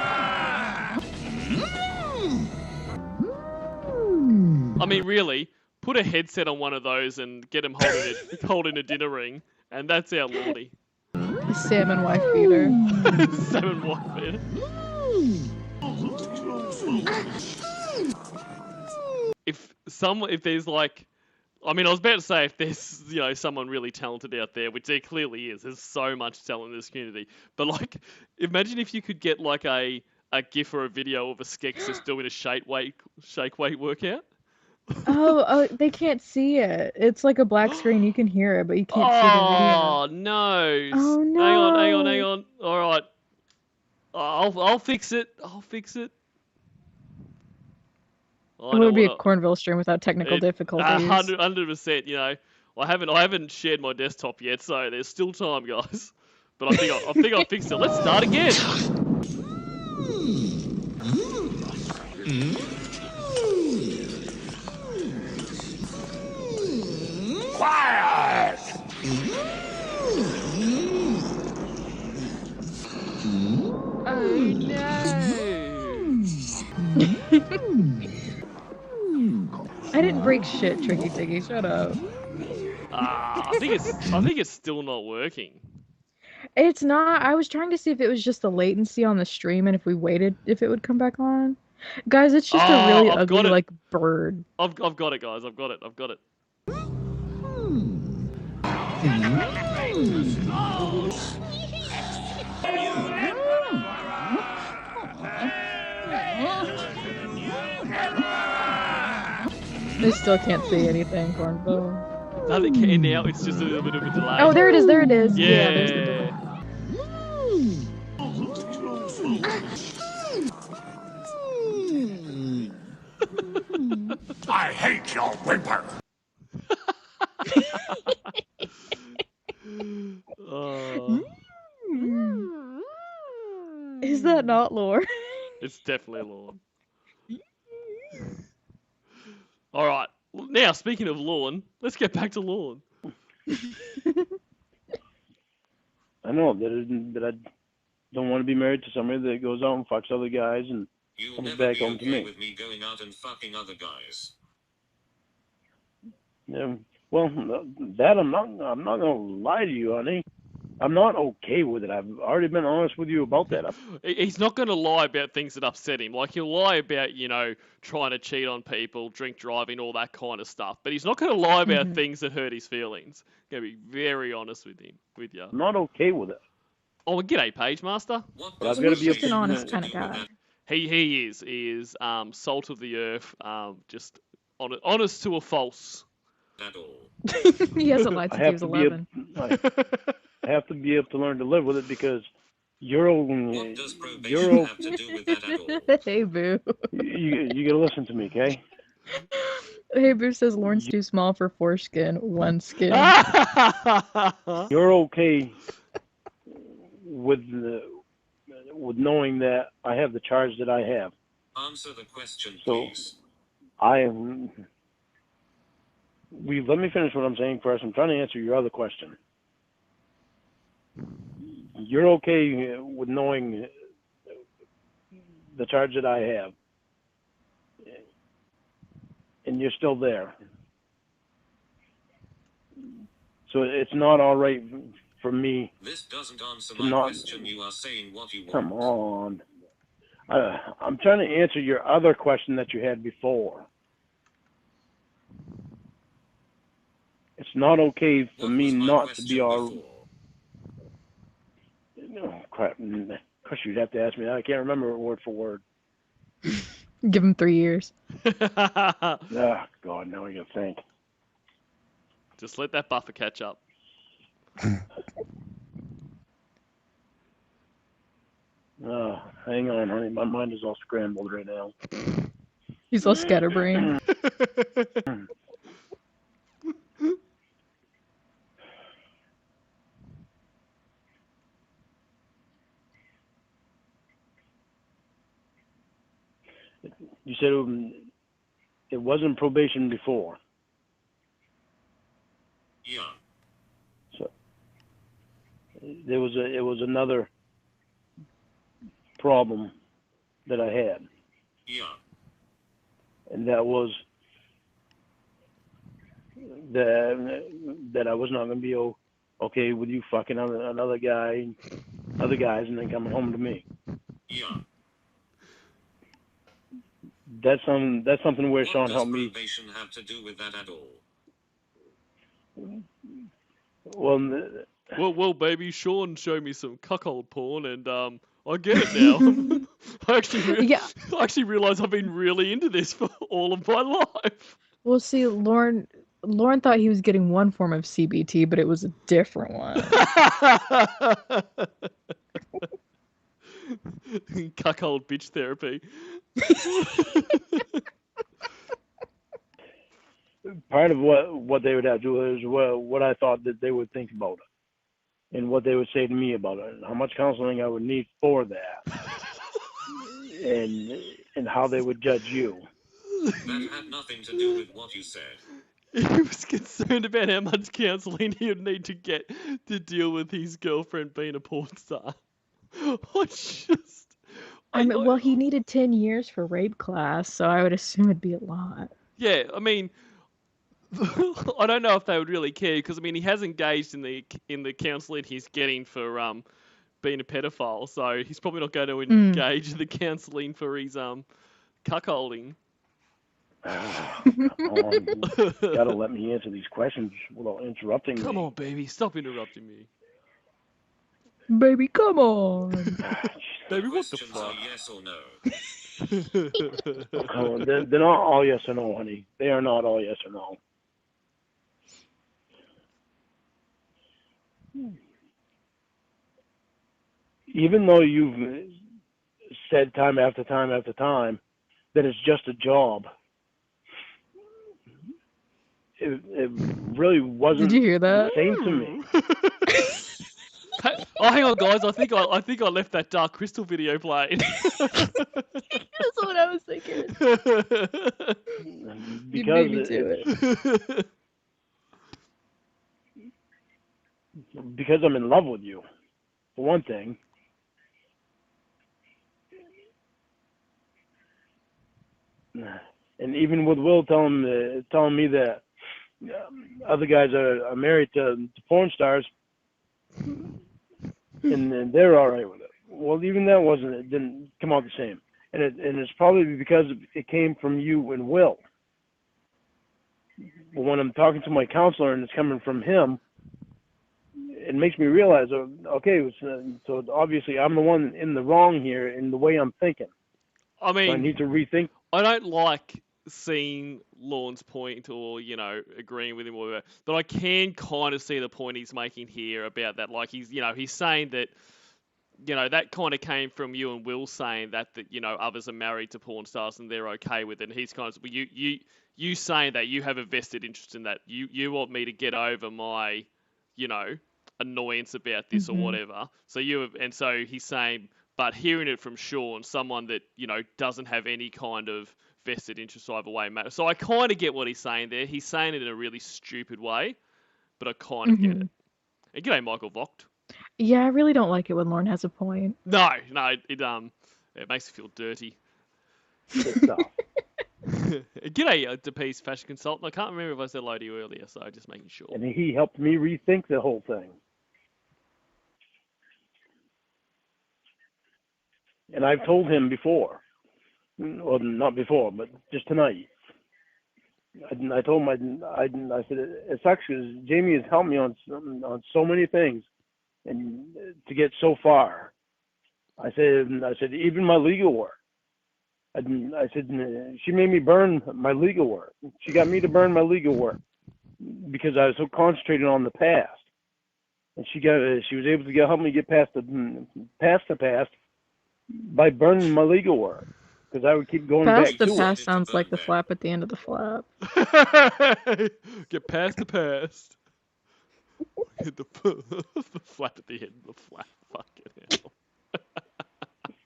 I mean, really, put a headset on one of those and get him holding a dinner ring, and that's our Lordy. The salmon wife beater. Salmon wife beater. If there's like, I mean, I was about to say if there's, someone really talented out there, which there clearly is. There's so much talent in this community. But like, imagine if you could get like a GIF or a video of a Skeks just doing a shake weight workout. Oh, they can't see it. It's like a black screen. You can hear it, but you can't see the video. Oh no! Oh no! Hang on. All right, I'll fix it. It would be a Cornville stream without technical difficulties. 100%. I haven't shared my desktop yet, so there's still time, guys. But I think I'll fix it. Let's start again. Quiet! Oh no! I didn't break shit, Tricky Tiggy. Shut up. I think it's still not working. It's not. I was trying to see if it was just the latency on the stream and if we waited, if it would come back on. Guys, it's just a really ugly, like, bird. I've got it, guys. I've got it. They still can't see anything, Cornville. No, they can now. It's just a little bit of a delay. Oh, there it is. There it is. Yeah. There's the delay. I hate your whimper. Is that not lore? It's definitely Lawn. All right. Now, speaking of Lawn, let's get back to Lawn. I know that I don't want to be married to somebody that goes out and fucks other guys and You'll comes never back be home to okay me. with me going out and fucking other guys. Yeah, well, that I'm not gonna lie to you, honey. I'm not okay with it. I've already been honest with you about that. He's not going to lie about things that upset him. Like, he'll lie about, trying to cheat on people, drink driving, all that kind of stuff. But he's not going to lie about things that hurt his feelings. Going to be very honest with you. I'm not okay with it. Oh, well, g'day, Page Master. What But I've does gotta it be say an honest to kind of you guy. that He is. He is salt of the earth, honest to a false. at all? He hasn't lied since he was 11. I have to be able to learn to live with it because you're What does probation have to do with that at all? Hey, Boo. you gotta listen to me, okay? Hey, Boo says Lauren's too small for foreskin. One skin. You're okay with knowing that I have the charge that I have. Answer the question, So- please. Let me finish what I'm saying first. I'm trying to answer your other question. You're okay with knowing the charge that I have, and you're still there. So it's not all right for me. This doesn't answer To my not- question. You are saying what you want. Come on. I'm trying to answer your other question that you had before. It's not okay for What me was my not to question be all. before? Oh, crap. Of course, you'd have to ask me that. I can't remember it word for word. Give him 3 years. Oh, God, now I gotta think. Just let that buffer catch up. Hang on, honey. My mind is all scrambled right now. He's all scatterbrained. You said it wasn't probation before. Yeah. So it was another problem that I had, Yeah. and that was that I was not going to be okay with you fucking another guy, other guys, and then coming home to me. Yeah. That's something where Sean What does helped me. probation have to do with that at all? Well, baby, Sean showed me some cuckold porn, and I get it now. I actually realized I've been really into this for all of my life. Well, see, Lauren thought he was getting one form of CBT, but it was a different one. Cuckold bitch therapy. part of what they would have to do is what I thought that they would think about it, and what they would say to me about it, and how much counseling I would need for that, and how they would judge you. That had nothing to do with what you said. He was concerned about how much counselling he would need to get to deal with his girlfriend being a porn star. Well, he needed 10 years for rape class, so I would assume it'd be a lot. Yeah, I mean, I don't know if they would really care, because I mean, he has engaged in the counselling he's getting for being a pedophile, so he's probably not going to engage in the counselling for his cuckolding. Gotta let me answer these questions without interrupting me. Come on, baby, stop interrupting me. Baby, come on. Baby, what the Questions fuck? are yes or no. Oh, they're not all yes or no, honey. They are not all yes or no. Even though you've said time after time after time that it's just a job, it really wasn't. Did you hear that? The same to me. Oh, hang on, guys. I think I left that Dark Crystal video playing. That's what I was thinking. You Because beat me to it. Because I'm in love with you, for one thing. And even with Will telling me that other guys are married to porn stars, and they're all right with it. Well, even that it didn't come out the same, and it's probably because it came from you and Will. But when I'm talking to my counselor and it's coming from him, it makes me realize, okay, so obviously I'm the one in the wrong here in the way I'm thinking. I mean, so I need to rethink. I don't like seeing Lorne's point or, agreeing with him or whatever, but I can kind of see the point he's making here about that. Like, he's saying that, that kind of came from you and Will saying that, others are married to porn stars and they're okay with it. And he's kind of, you saying that you have a vested interest in that. You want me to get over my, annoyance about this or whatever. So so he's saying, but hearing it from Sean, someone that, doesn't have any kind of vested interest either way matters. So I kind of get what he's saying there. He's saying it in a really stupid way, but I kind of get it. And g'day, Michael Vogt. Yeah, I really don't like it when Lauren has a point. No, it makes me feel dirty. Good stuff. G'day, DePease fashion consultant. I can't remember if I said hello to you earlier, so just making sure. And he helped me rethink the whole thing. And I've told him before, well, not before, but just tonight. I told him, I said, it sucks because Jamie has helped me on so many things, and to get so far. I said, even my legal work. I said, she made me burn my legal work. She got me to burn my legal work because I was so concentrated on the past. And she was able to help me get past the past by burning my legal work, because I would keep going back to it. Past the past sounds like the flap at the end of the flap. Get past the past. the flap at the end of the flap. Fucking hell.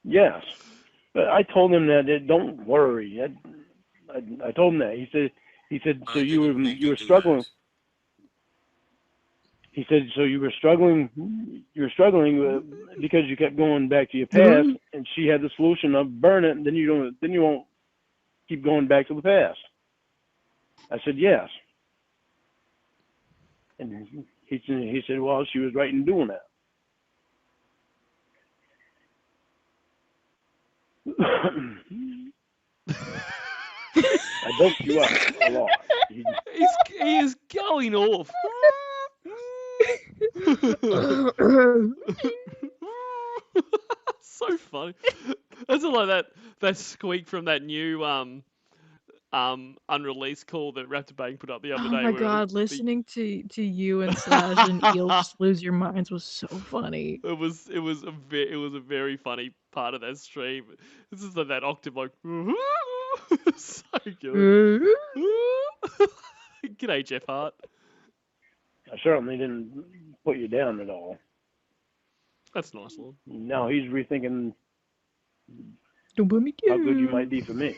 Yes. But I told him that, don't worry. I told him that. He said, so you were struggling. He said, so you were struggling because you kept going back to your past, and she had the solution of burn it, and then you won't keep going back to the past. I said, yes. And he said, well, she was right in doing that. I doped you up a lot. He is going off. So funny. That's like that squeak from that new unreleased call that Raptor Bang put up the other Oh day. my where god, listening to you and Slash and Eel just lose your minds was so funny. It was a very funny part of that stream. This is like that octave like so good. G'day, Jeff Hart. I certainly didn't put you down at all. That's nice, Lord. Now he's rethinking Don't put me how down. good you might be for me.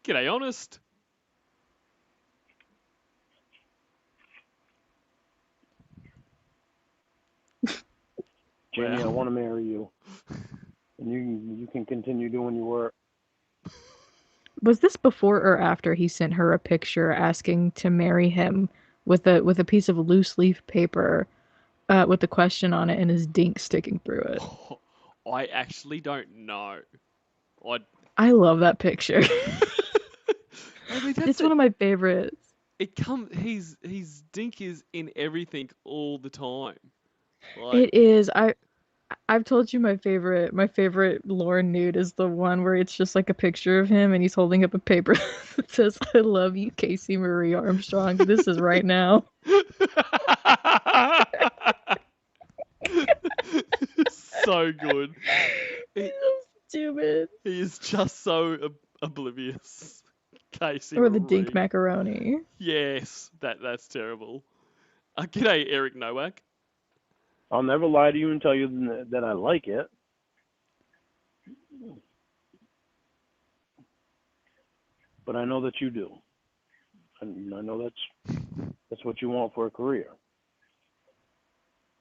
G'day, Honest. Jamie, Wow. I want to marry you, and you can continue doing your work. Was this before or after he sent her a picture asking to marry him with a piece of loose leaf paper with the question on it and his dink sticking through it? I actually don't know. I love that picture. I mean, It's one of my favorites. His dink is in everything all the time. It is. I've told you my favorite Lauren nude is the one where it's just like a picture of him and he's holding up a paper that says, "I love you, Casey Marie Armstrong. This is right now." So good. He's so stupid. He is just so oblivious. Casey Or the Marie. dink macaroni. Yes, that's terrible. G'day, Eric Nowak. I'll never lie to you and tell you that I like it. But I know that you do. And I know that's what you want for a career.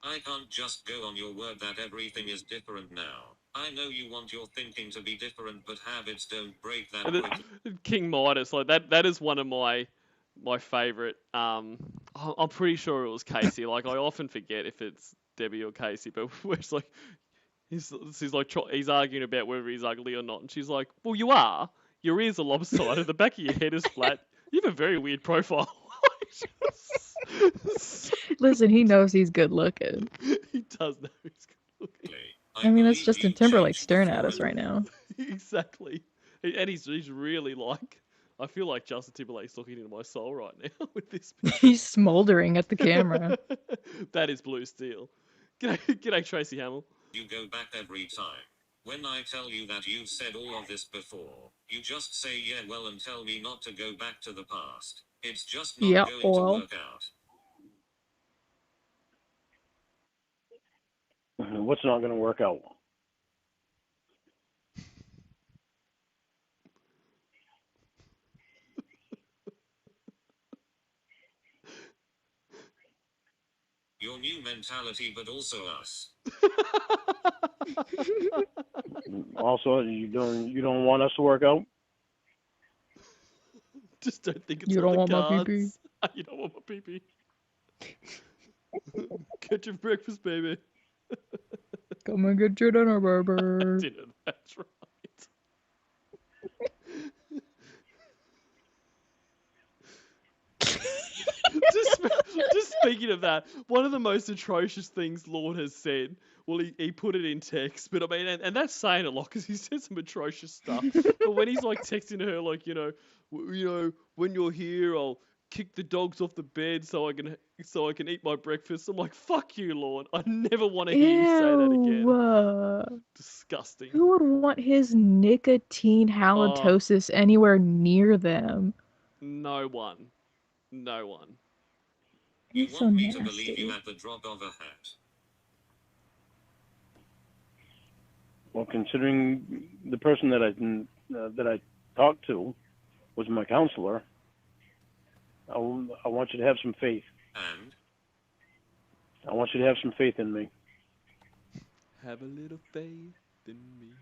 I can't just go on your word that everything is different now. I know you want your thinking to be different, but habits don't break that quickly. King Midas, like that is one of my favorite. I'm pretty sure it was Casey. Like I often forget if it's Debbie or Casey, but where it's like he's arguing about whether he's ugly or not, and she's like, "Well, you are. Your ears are lopsided. The back of your head is flat. You have a very weird profile." Listen, he knows he's good looking. He does know he's good looking. I mean, that's Justin Timberlake staring at us right now. Exactly. And he's really like, I feel like Justin Timberlake's looking into my soul right now with this picture. He's smoldering at the camera. That is blue steel. G'day, Tracy Hamill. You go back every time. When I tell you that you've said all of this before, you just say yeah well and tell me not to go back to the past. It's just not going to work out. What's not going to work out? Your new mentality, but also us. Also, you don't want us to work out? Just don't think it's You on don't the want my cards. pee-pee? You don't want my pee-pee. Get your breakfast, baby. Come and get your dinner, baby. Dinner, that's right. just speaking of that, one of the most atrocious things Lord has said, well, he put it in text, but I mean, and that's saying a lot because he said some atrocious stuff. But when he's like texting her, like, you know, when you're here, I'll kick the dogs off the bed so I can eat my breakfast. I'm like, fuck you, Lord. I never want to hear you say that again. Disgusting. Who would want his nicotine halitosis anywhere near them? No one. You He's want so me to nasty. believe you at the drop of a hat. Well, considering the person that I talked to was my counselor, I want you to have some faith. And? I want you to have some faith in me. Have a little faith in me.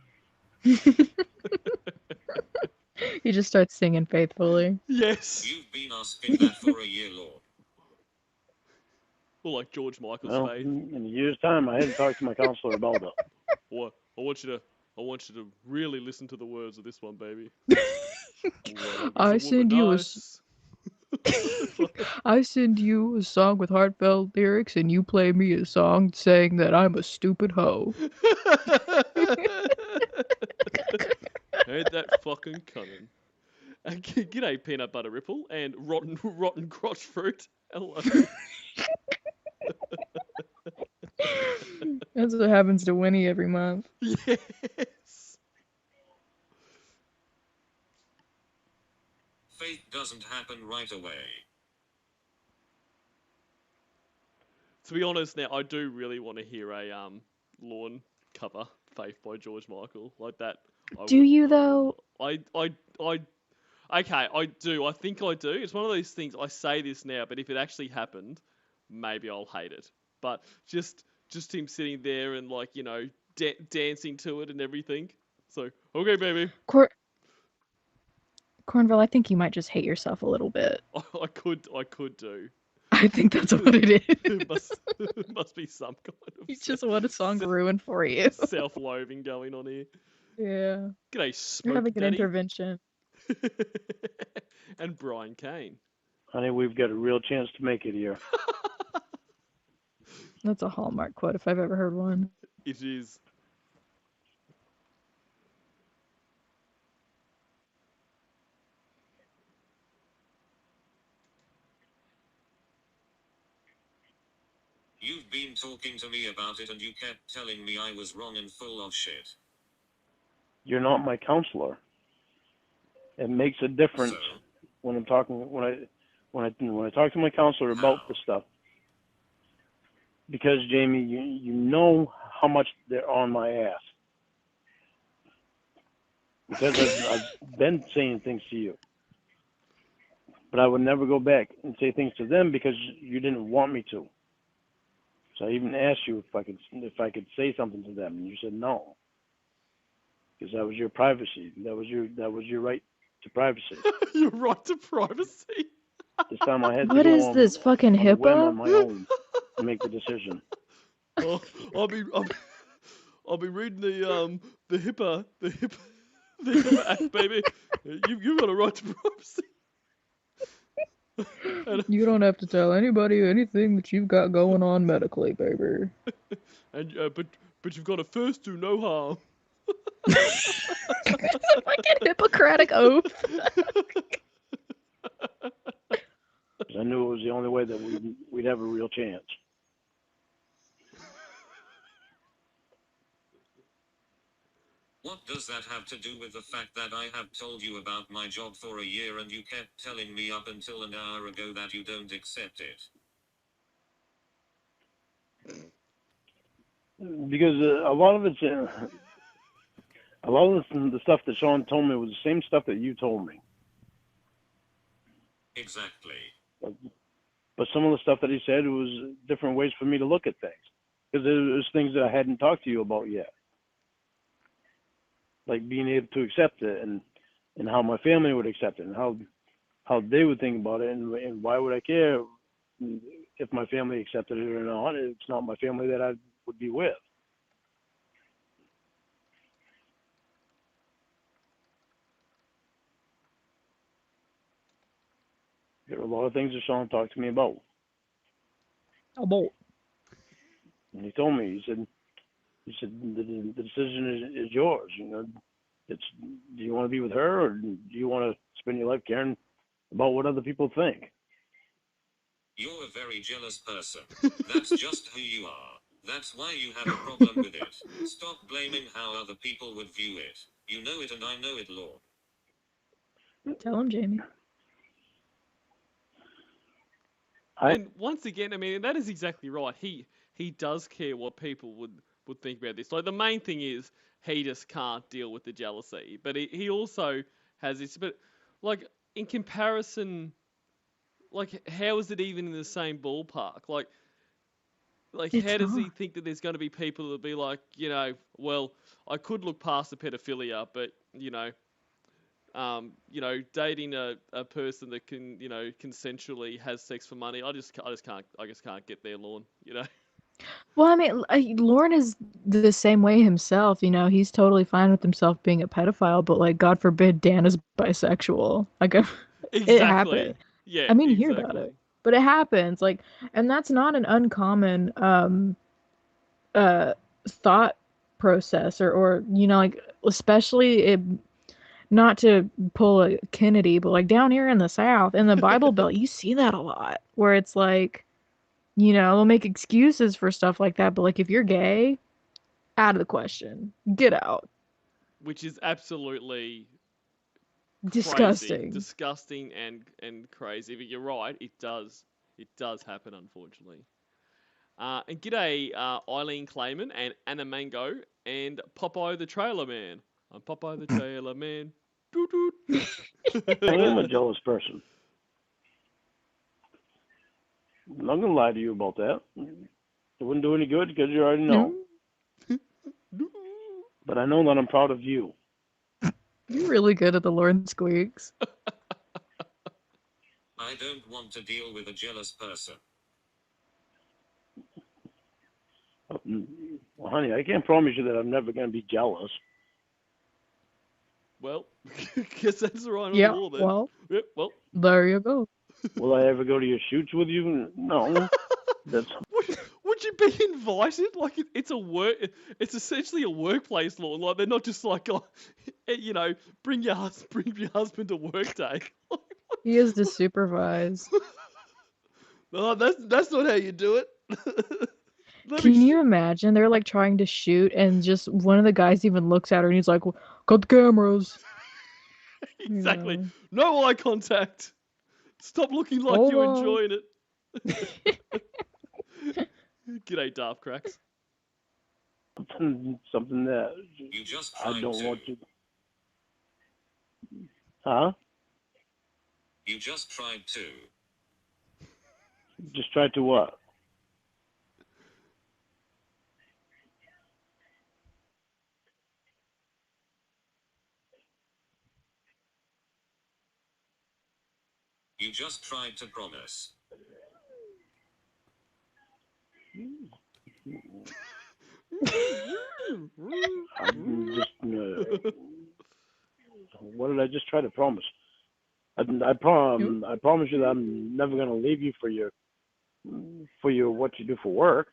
He just starts singing faithfully. Yes. You've been asking that for a year, Lord. Or like George Michael's Well, faith. in a year's time, I hadn't talked to my counselor about it. Or I want you to really listen to the words of this one, baby. I send you I send you a song with heartfelt lyrics, and you play me a song saying that I'm a stupid hoe. Ain't that fucking coming? G'day, peanut butter ripple and rotten crotch fruit. Hello. That's what happens to Winnie every month. Yes. Faith doesn't happen right away. To be honest, now I do really want to hear a Lawn cover, Faith by George Michael, like that. Do you though? Okay, I do. I think I do. It's one of those things. I say this now, but if it actually happened, maybe I'll hate it. But just him sitting there and like dancing to it and everything. So okay, baby. Cornville, I think you might just hate yourself a little bit. I could do. I think that's what it is. It must be some kind of. You just want a song ruined for you. Self-loathing going on here. Yeah. G'day, Smoke You're having an Daddy. intervention. And Brian Kane. Honey, we've got a real chance to make it here. That's a Hallmark quote if I've ever heard one. It is. You've been talking to me about it and you kept telling me I was wrong and full of shit. You're not my counselor. It makes a difference when I'm talking when I talk to my counselor about this stuff. Because Jamie, you know how much they're on my ass. Because I've been saying things to you. But I would never go back and say things to them because you didn't want me to. So I even asked you if I could say something to them, and you said no, because that was your privacy. That was your right to privacy. Your right to privacy. This time I had to What go is on, this fucking on a whim HIPAA? on my own to make the decision. Oh, I'll be reading the HIPAA Act, baby. You got a right to privacy. You don't have to tell anybody anything that you've got going on medically, baby. And but you've got to first do no harm. It's a fucking Hippocratic oath. I knew it was the only way that we'd have a real chance. What does that have to do with the fact that I have told you about my job for a year and you kept telling me up until an hour ago that you don't accept it? Because a lot of the stuff that Sean told me was the same stuff that you told me. Exactly. But some of the stuff that he said was different ways for me to look at things. Because there was things that I hadn't talked to you about yet. Like being able to accept it and how my family would accept it and how they would think about it and why would I care if my family accepted it or not. It's not my family that I would be with. There were a lot of things that Sean talked to me about. And he told me, he said the decision is yours. You know, do you want to be with her or do you want to spend your life caring about what other people think? You're a very jealous person. That's just who you are. That's why you have a problem with it. Stop blaming how other people would view it. You know it and I know it, Lord. Tell him, Jamie. And once again, I mean, that is exactly right. He does care what people would think about this. Like, the main thing is he just can't deal with the jealousy, but he also has this. But like, in comparison, like, how is it even in the same ballpark? Like It's how does he not. think that there's going to be people that'll be like, well, I could look past the pedophilia, but dating a person that can, consensually has sex for money, I just can't get there, Lorne. Well, I mean, Lauren is the same way himself. He's totally fine with himself being a pedophile, but like, God forbid, Dan is bisexual. Like, it Exactly. happened. Yeah. I mean, you hear exactly. about it, but it happens. Like, and that's not an uncommon thought process, or like, especially not to pull a Kennedy, but like down here in the South, in the Bible Belt, you see that a lot, where it's like, they'll make excuses for stuff like that, but like, if you're gay, out of the question, get out. Which is absolutely Disgusting. disgusting and crazy. But you're right, it does happen, unfortunately. And g'day, Eileen Clayman and Anna Mango and Popeye the Trailer Man. I'm Popeye the Trailer Man. Doot doot. I am a jealous person. I'm not gonna lie to you about that. It wouldn't do any good because you already know. But I know that I'm proud of you. You're really good at the Lauren squeaks. I don't want to deal with a jealous person. Well, honey, I can't promise you that I'm never gonna be jealous. Well, guess that's the right Yeah, on the law then. well, Yep, well. there you go. Will I ever go to your shoots with you? No. That's Would you be invited? Like, it's a work. It's essentially a workplace law. Like, they're not just like, bring your husband to work day. He is to supervise. No, that's not how you do it. Can you imagine? They're like trying to shoot, and just one of the guys even looks at her, and he's like, "Got the cameras." Exactly. Yeah. No eye contact. Stop looking like Hold you're on. enjoying it. G'day, Daft Cracks. something that You just I tried don't to. want to. Huh? You just tried to. Just try to what? You just tried to promise. I'm just. What did I just try to promise? I promise you that I'm never gonna leave you for your what you do for work.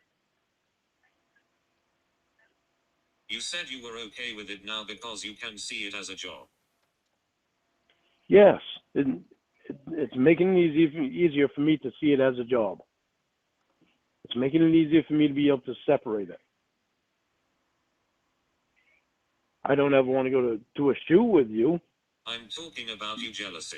You said you were okay with it now because you can see it as a job. Yes, it's making it easier for me to see it as a job. It's making it easier for me to be able to separate it. I don't ever want to go to a shoot with you. I'm talking about you jealousy.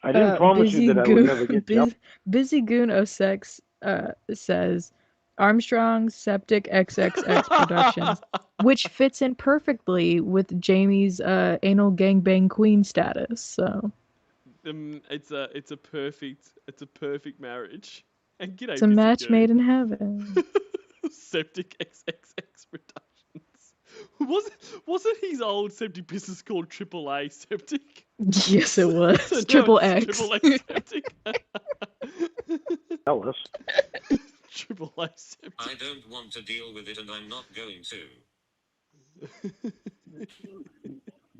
I didn't promise you that I would never get jealous. Busy Goon 06 says Armstrong Septic XXX Productions, which fits in perfectly with Jamie's anal gangbang queen status. So it's a perfect marriage. And g'day, it's a Busy match Goon. made in heaven. Septic XXX Productions. Wasn't his old septic business called AAA Septic? Yes, it was. So now Triple it's X. Triple X Septic. Jealous. Triple A Septic. I don't want to deal with it and I'm not going to.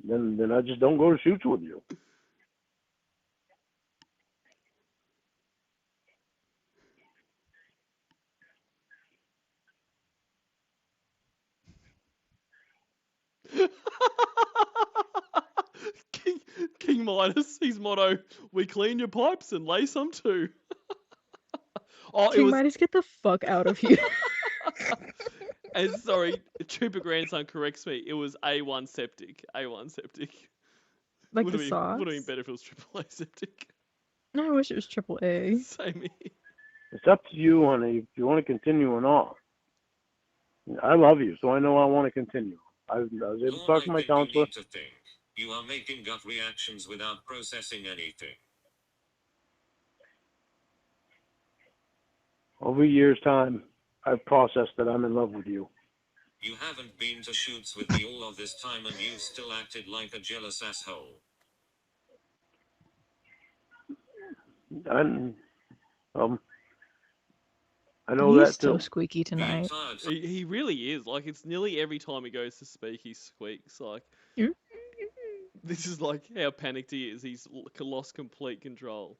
Then I just don't go to shoots with you. King Midas, his motto: "We clean your pipes and lay some too." King Midas, get the fuck out of here. And sorry, Trooper Grandson corrects me. It was A1 Septic. A1 Septic. Like would the have sauce. been better if it was triple aseptic. No, I wish it was triple A. Same here. It's up to you, honey, if you want to continue or not. I love you, so I know I want to continue. I was able to talk to my counselor. You need to think. You are making gut reactions without processing anything. Over years' time, I've processed that I'm in love with you. You haven't been to shoots with me all of this time and you still acted like a jealous asshole. And, I know He's that so too. squeaky The tonight. entire time He really is. Like, it's nearly every time he goes to speak, he squeaks. Like, Mm. this is like how panicked he is. He's lost complete control.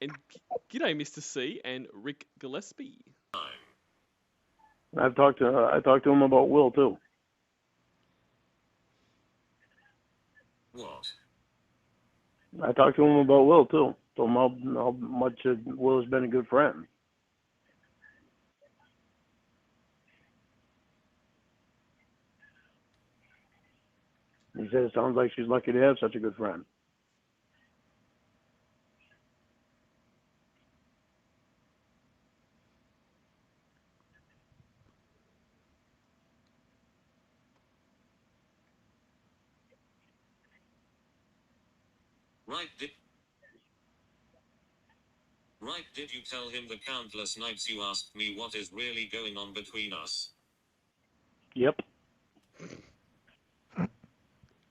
And g'day, Mr. C and Rick Gillespie. I talked to him about Will too. what? I talked to him about Will too. Told him how much Will has been a good friend. He said it sounds like she's lucky to have such a good friend. Right, did you tell him the countless nights you asked me what is really going on between us? Yep.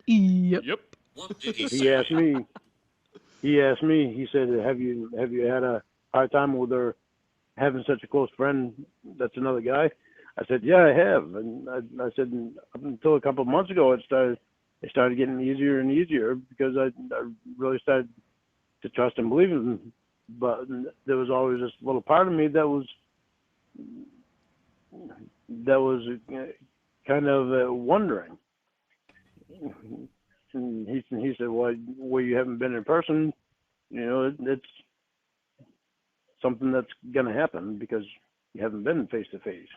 Yep. Yep. What did he He say? asked me. He said, "Have you had a hard time with her having such a close friend that's another guy?" I said, "Yeah, I have." And I said, up until a couple of months ago, it started getting easier and easier because I really started to trust and believe in him. But there was always this little part of me that was kind of wondering. And he said, "Well, where you haven't been in person, it's something that's going to happen because you haven't been face to face."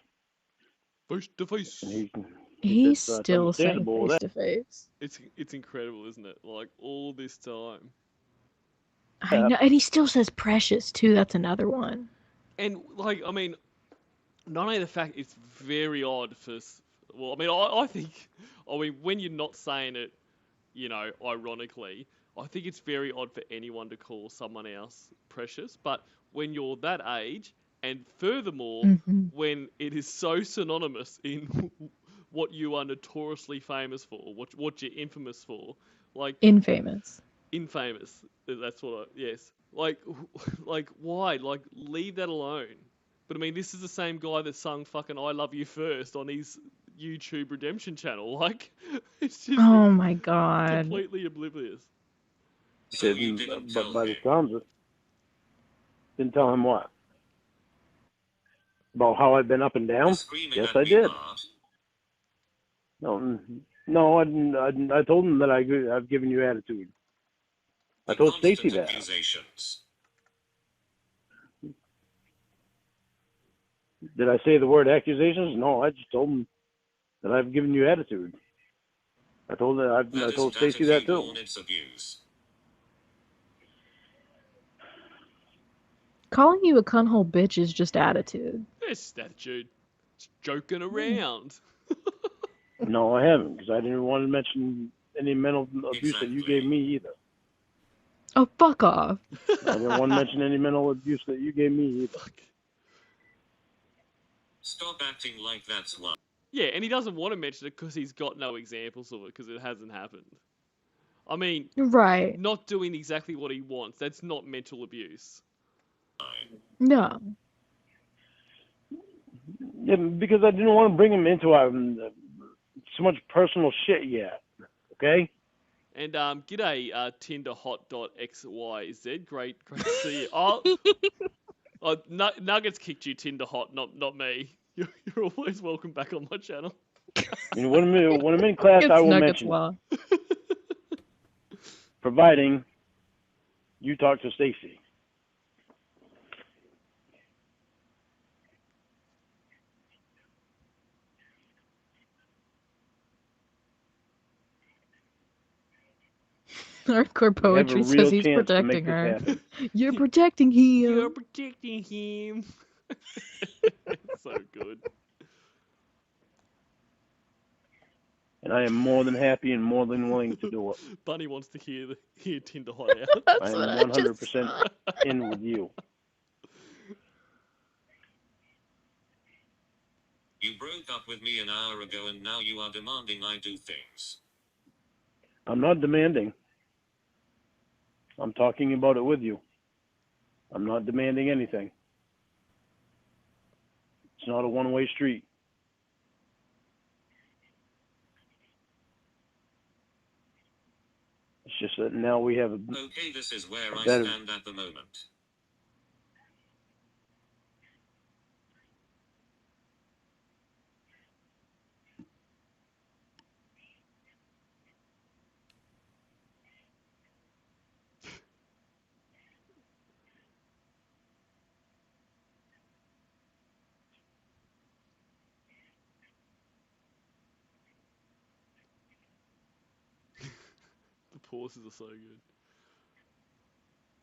Face to face. And he He's said, "So it's still saying understandable with face that." to face. It's incredible, isn't it? Like, all this time. I know, and he still says precious too. That's another one. And, like, I mean, not only the fact it's very odd for... Well, I mean, I think... I mean, when you're not saying it, ironically, I think it's very odd for anyone to call someone else precious. But when you're that age, and furthermore, when it is so synonymous in what you are notoriously famous for, what you're infamous for, like... Infamous. Infamous. That's what yes. Like, why? Like, leave that alone. But I mean, this is the same guy that sung fucking I Love You First on his YouTube Redemption channel. Like, it's just Oh my god. completely oblivious. So you didn't but tell by him. the sounds of it, didn't tell him what? About how I've been up and The down? screaming Yes, at I me did. part. No, I didn't. I told him that I've given you attitude. I The told Stacy constant that. accusations. Did I say the word accusations? No, I just told him that I've given you attitude. I told Stacy that too. Lord, it's abuse. Calling you a cunhole bitch is just attitude. It's attitude. It's joking around. No, I haven't, because I didn't want to mention any mental abuse that you gave me either. Oh, fuck off. I didn't want to mention any mental abuse that you gave me either. Stop acting like that's one. Yeah, and he doesn't want to mention it because he's got no examples of it because it hasn't happened. I mean, Right. not doing exactly what he wants, that's not mental abuse. No. Yeah, because I didn't want to bring him into so much personal shit yet. Okay? And g'day, Tinderhot.xyz. Great to see you. Oh, Nuggets kicked you, Tinderhot, not me. You're always welcome back on my channel. And when I'm in class, It's I will Nuggets mention it, law. providing you talk to Stacy. Hardcore We have a poetry real says he's chance to protecting make this her. happen. You're protecting You're him. protecting him. So good. And I am more than happy and more than willing to do it. Bunny wants to hear Tinder Hideout. That's I am what I 100% just saw. in with you. You broke up with me an hour ago and now you are demanding I do things. I'm not demanding. I'm talking about it with you. I'm not demanding anything. It's not a one-way street. It's just that now we have a Okay, this is where I better- stand at the moment. The pauses are so good.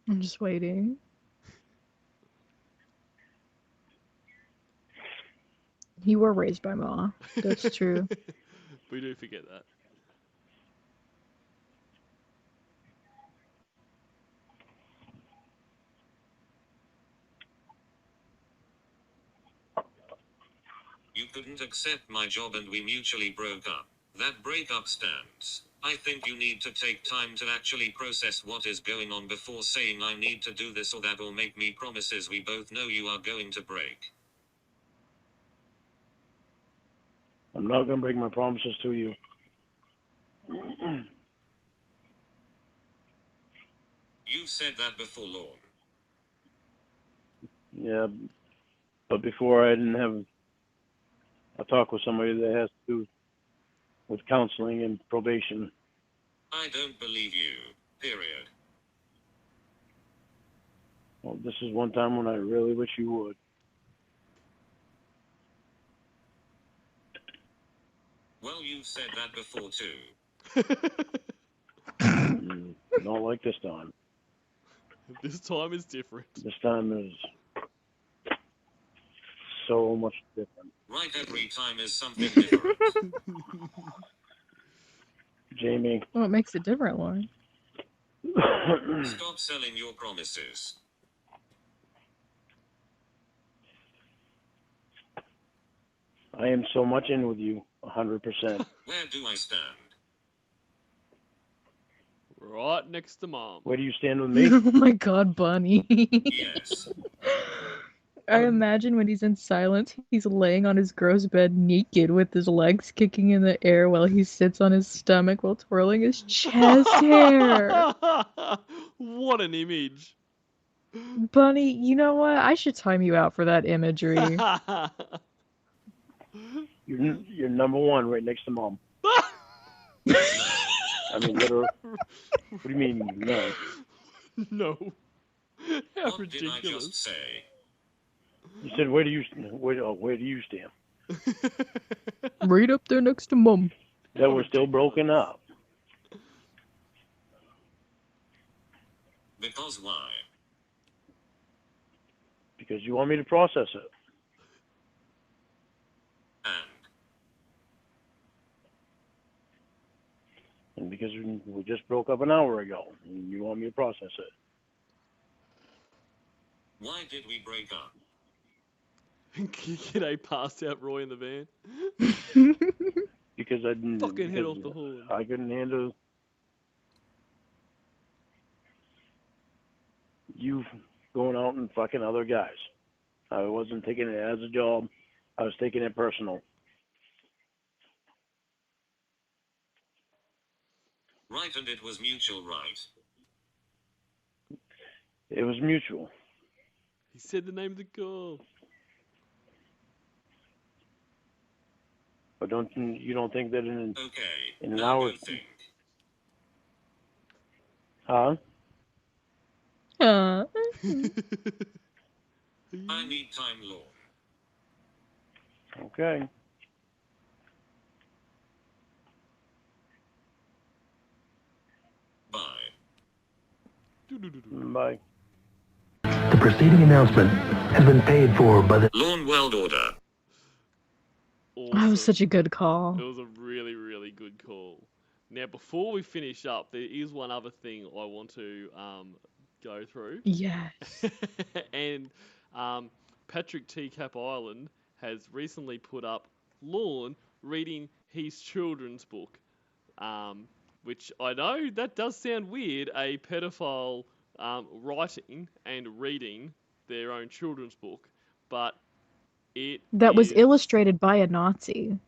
I'm just waiting. You were raised by Ma. That's true. We do forget that. You couldn't accept my job and we mutually broke up. That breakup stands. I think you need to take time to actually process what is going on before saying I need to do this or that or make me promises we both know you are going to break. I'm not going to break my promises to you. You said that before, Lord. Yeah, but before I didn't have a talk with somebody that has to do with counseling and probation. I don't believe you. Period. Well, this is one time when I really wish you would. Well, you've said that before too. Not like this time. This time is different. This time is so much different. Right, every time is something different. Jamie. What makes it different, Lauren? Stop selling your promises. I am so much in with you, 100%. Where do I stand? Right next to Mom. Where do you stand with me? Oh my God, Bunny. Yes. I imagine when he's in silence, he's laying on his gross bed naked with his legs kicking in the air while he sits on his stomach while twirling his chest hair. What an image. Bunny, you know what? I should time you out for that imagery. You're number one right next to Mom. I mean, literally. What do you mean, no? No. How What did I ridiculous. just say? You said, where do you stand? Right up there next to Mom. That we're still broken up. Because why? Because you want me to process it. And because we just broke up an hour ago, and you want me to process it. Why did we break up? G'day, passed out Roy in the van. Because I didn't. Fucking head because off the horn. I couldn't handle you going out and fucking other guys. I wasn't taking it as a job. I was taking it personal. Right, and it was mutual, right? It was mutual. He said the name of the girl. But you don't think that in Okay. an Now hour? go think. Huh? I need time, Lord. Okay. Bye. Bye. The preceding announcement has been paid for by the Lawn World Order. Awesome. That was such a good call. It was a really, really good call. Now, before we finish up, there is one other thing I want to go through. Yes. And Patrick Teacup Island has recently put up Lorne reading his children's book, which I know that does sound weird, a pedophile writing and reading their own children's book, but that was illustrated by a Nazi.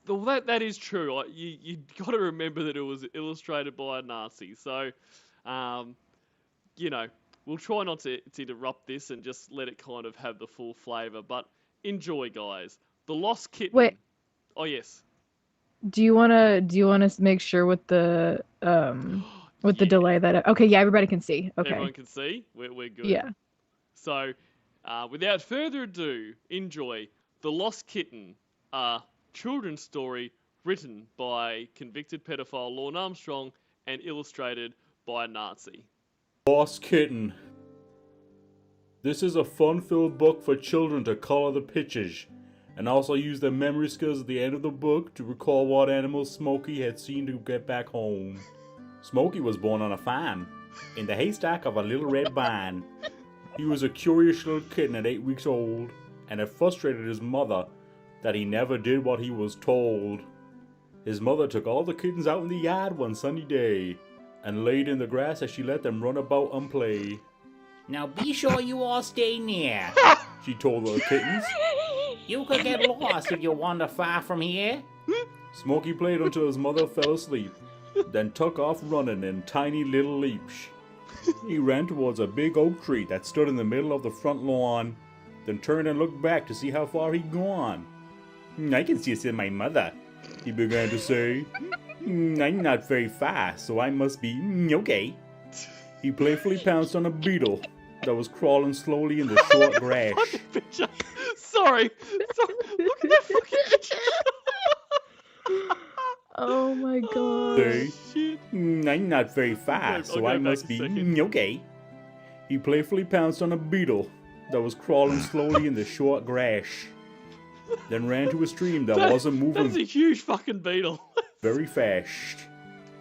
Well, that is true. You got to remember that it was illustrated by a Nazi. So, we'll try not to interrupt this and just let it kind of have the full flavour. But enjoy, guys. The Lost Kitten. Wait. Oh yes. Do you wanna make sure with the the delay that okay, yeah, everybody can see. Okay. Everyone can see. We're good. Yeah. So, without further ado, enjoy The Lost Kitten, a children's story written by convicted pedophile Lorne Armstrong and illustrated by a Nazi. Lost Kitten. This is a fun-filled book for children to color the pictures, and also use their memory skills at the end of the book to recall what animals Smokey had seen to get back home. Smokey was born on a farm, in the haystack of a little red vine. He was a curious little kitten at 8 weeks old, and it frustrated his mother that he never did what he was told. His mother took all the kittens out in the yard one sunny day, and laid in the grass as she let them run about and play. Now be sure you all stay near, she told the kittens. You could get lost if you wander far from here. Smokey played until his mother fell asleep, then took off running in tiny little leaps. He ran towards a big oak tree that stood in the middle of the front lawn, then turned and looked back to see how far he'd gone. I can see my mother, he began to say. I'm not very fast, so I must be okay. He playfully pounced on a beetle that was crawling slowly in the short grass. Fucking picture. Sorry. Look at that fucking picture. Oh my god. Say, I'm not very fast, so I must be okay. He playfully pounced on a beetle that was crawling slowly in the short grass, then ran to a stream that wasn't moving. That's a huge fucking beetle. Very fast.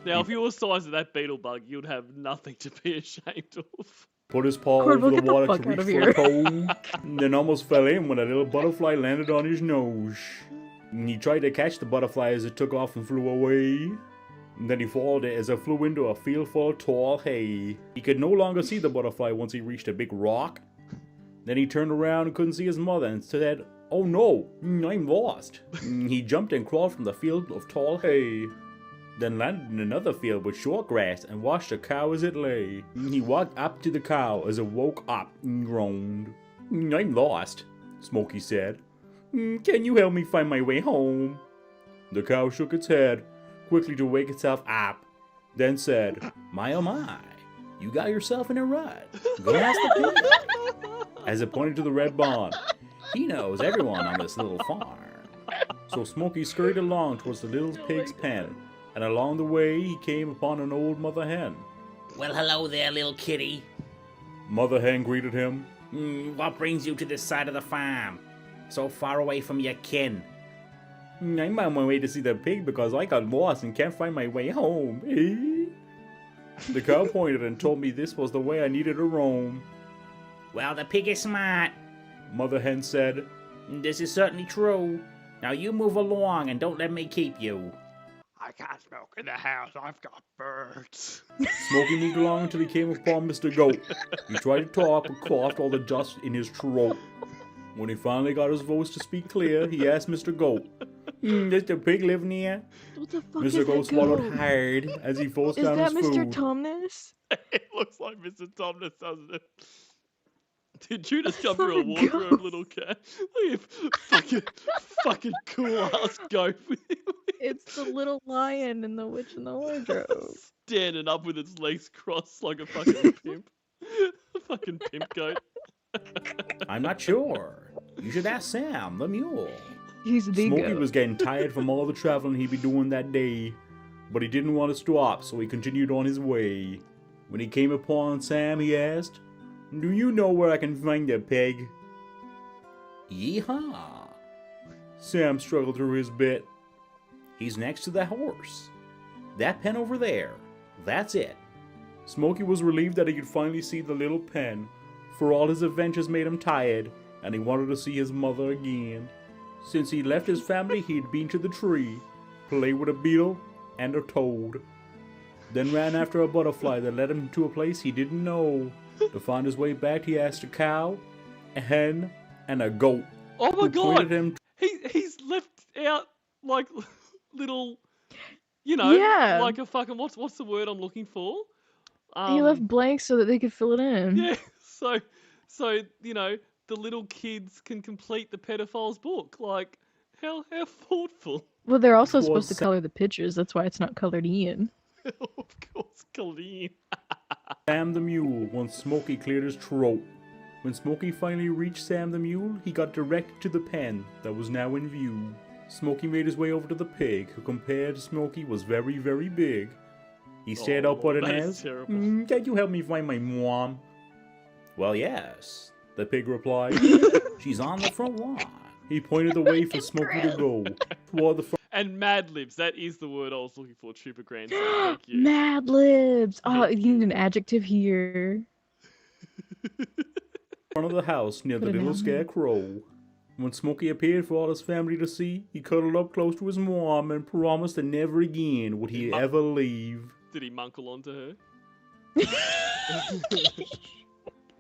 Now, if you were the size of that beetle bug, you'd have nothing to be ashamed of. Put his paw Cord, over we'll the get the water fuck to out reach of for here. a pole, then almost fell in when a little butterfly landed on his nose. He tried to catch the butterfly as it took off and flew away. Then he followed it as it flew into a field full of tall hay. He could no longer see the butterfly once he reached a big rock. Then he turned around and couldn't see his mother and said, "Oh no, I'm lost." He jumped and crawled from the field of tall hay, then landed in another field with short grass and watched a cow as it lay. He walked up to the cow as it woke up and groaned. "I'm lost," Smokey said. "Can you help me find my way home?" The cow shook its head quickly to wake itself up, then said, "My oh my, you got yourself in a rut. Go ask the pig," as it pointed to the red barn. "He knows everyone on this little farm." So Smokey scurried along towards the little pig's pen, and along the way he came upon an old mother hen. Well, hello there, little kitty. Mother hen greeted him. What brings you to this side of the farm? So far away from your kin. "I'm on my way to see the pig because I got lost and can't find my way home." The cow pointed and told me this was the way I needed to roam. Well, the pig is smart. Mother hen said. This is certainly true. Now you move along and don't let me keep you. I can't smoke in the house. I've got birds. Smokey moved along until he came upon Mr. Goat. He tried to talk but coughed all the dust in his throat. When he finally got his voice to speak clear, he asked Mr. Goat, "Does the pig live near?" What the fuck Mr. is that Goat swallowed goat? hard as he forced Is down that his Mr. food. Thomas? It looks like Mr. Thomas, doesn't it? Did you just come It's through a not a wardrobe, ghost. little cat? Look at fucking cool ass goat with It's the little lion in the Witch in the Wardrobe. standing up with its legs crossed like a fucking pimp. A fucking pimp goat. "I'm not sure. You should ask Sam, the mule." He's the Smokey goat. was getting tired from all the traveling he'd be doing that day, but he didn't want to stop, so he continued on his way. When he came upon Sam, he asked, "Do you know where I can find a pig?" Yeehaw. Sam struggled through his bit. He's next to the horse. That pen over there. That's it. Smokey was relieved that he could finally see the little pen, for all his adventures made him tired, and he wanted to see his mother again. Since he left his family, he'd been to the tree, played with a beetle and a toad, then ran after a butterfly that led him to a place he didn't know. To find his way back, he asked a cow, a hen, and a goat. Oh my who god! pointed him He's left out like little, Yeah. like a fucking what's the word I'm looking for? He left blanks so that they could fill it in. Yeah, so the little kids can complete the pedophile's book. Like, how thoughtful. Well, they're also Was supposed to Sam- color the pictures. That's why it's not colored in. Of course, Colleen. Sam the Mule once Smokey cleared his throat. When Smokey finally reached Sam the Mule, he got directed to the pen that was now in view. Smokey made his way over to the pig, who compared to Smokey was very, very big. He stared up at and that is asked, terrible. "Can you help me find my mom?" Well, yes. The pig replied. She's on the front lawn. He pointed the way for Smokey to go toward the front. And Mad Libs, that is the word I was looking for, Trooper Grandson. Thank you. Mad Libs. Oh, Thank you need an adjective here. Front of the house near the Put a little noun. scarecrow. When Smokey appeared for all his family to see, he cuddled up close to his mom and promised that never again would he ever leave. Did he munkle onto her?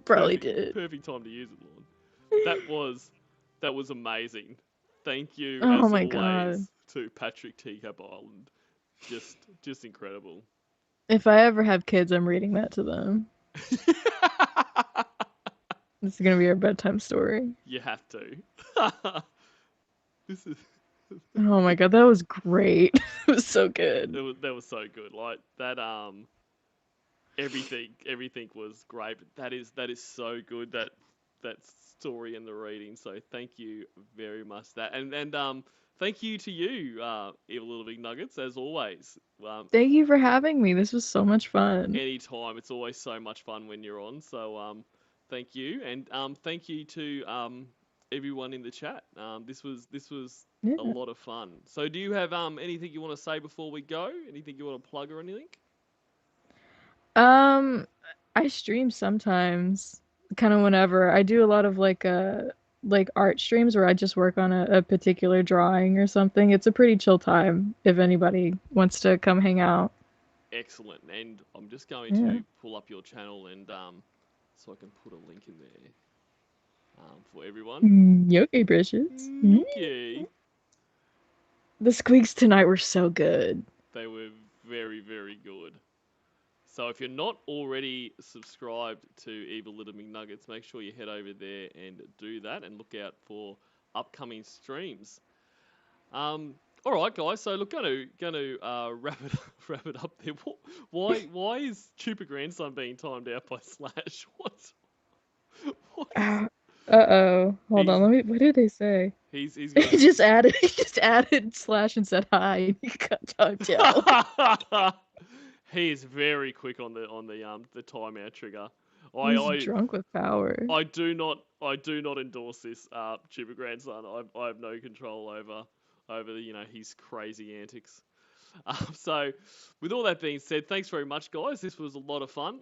Probably Perfect- did. Perfect time to use it, Lorne. That was amazing. Thank you, Oh as my always, God. to Patrick Teacup Island. Just incredible. If I ever have kids, I'm reading that to them. This is gonna be our bedtime story. You have to. This is Oh my god, that was great. It was so good. that was so good. Like that everything was great. But that is so good, that story and the reading. So thank you very much for that. And thank you to you, Evil Little Big Nuggets, as always. Thank you for having me. This was so much fun. Anytime. It's always so much fun when you're on. So thank you. And thank you to everyone in the chat. This was Yeah. a lot of fun. So do you have anything you want to say before we go? Anything you want to plug or anything? I stream sometimes, kind of whenever. I do a lot of like art streams where I just work on a particular drawing or something. It's a pretty chill time if anybody wants to come hang out. Excellent. And I'm just going to pull up your channel and so I can put a link in there for everyone. Okay, precious. Okay. The squeaks tonight were so good. They were very, very good. So if you're not already subscribed to Evil Little McNuggets, make sure you head over there and do that, and look out for upcoming streams. All right, guys. So look, gonna wrap it up there. Why is Chupa Grandson being timed out by Slash? What? Uh-oh. Hold on, what did they say? He's He just added slash and said hi. He got timed out. He is very quick on the timeout trigger. He's drunk with power. I do not endorse this, Chupa Grandson. I have no control over his crazy antics. So, with all that being said, thanks very much, guys. This was a lot of fun.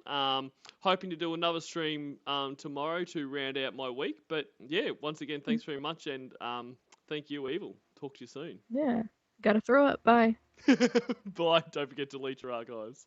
Hoping to do another stream tomorrow to round out my week. But yeah, once again, thanks very much, and thank you, Evil. Talk to you soon. Yeah. Gotta throw up. Bye. Bye. Don't forget to delete your archives.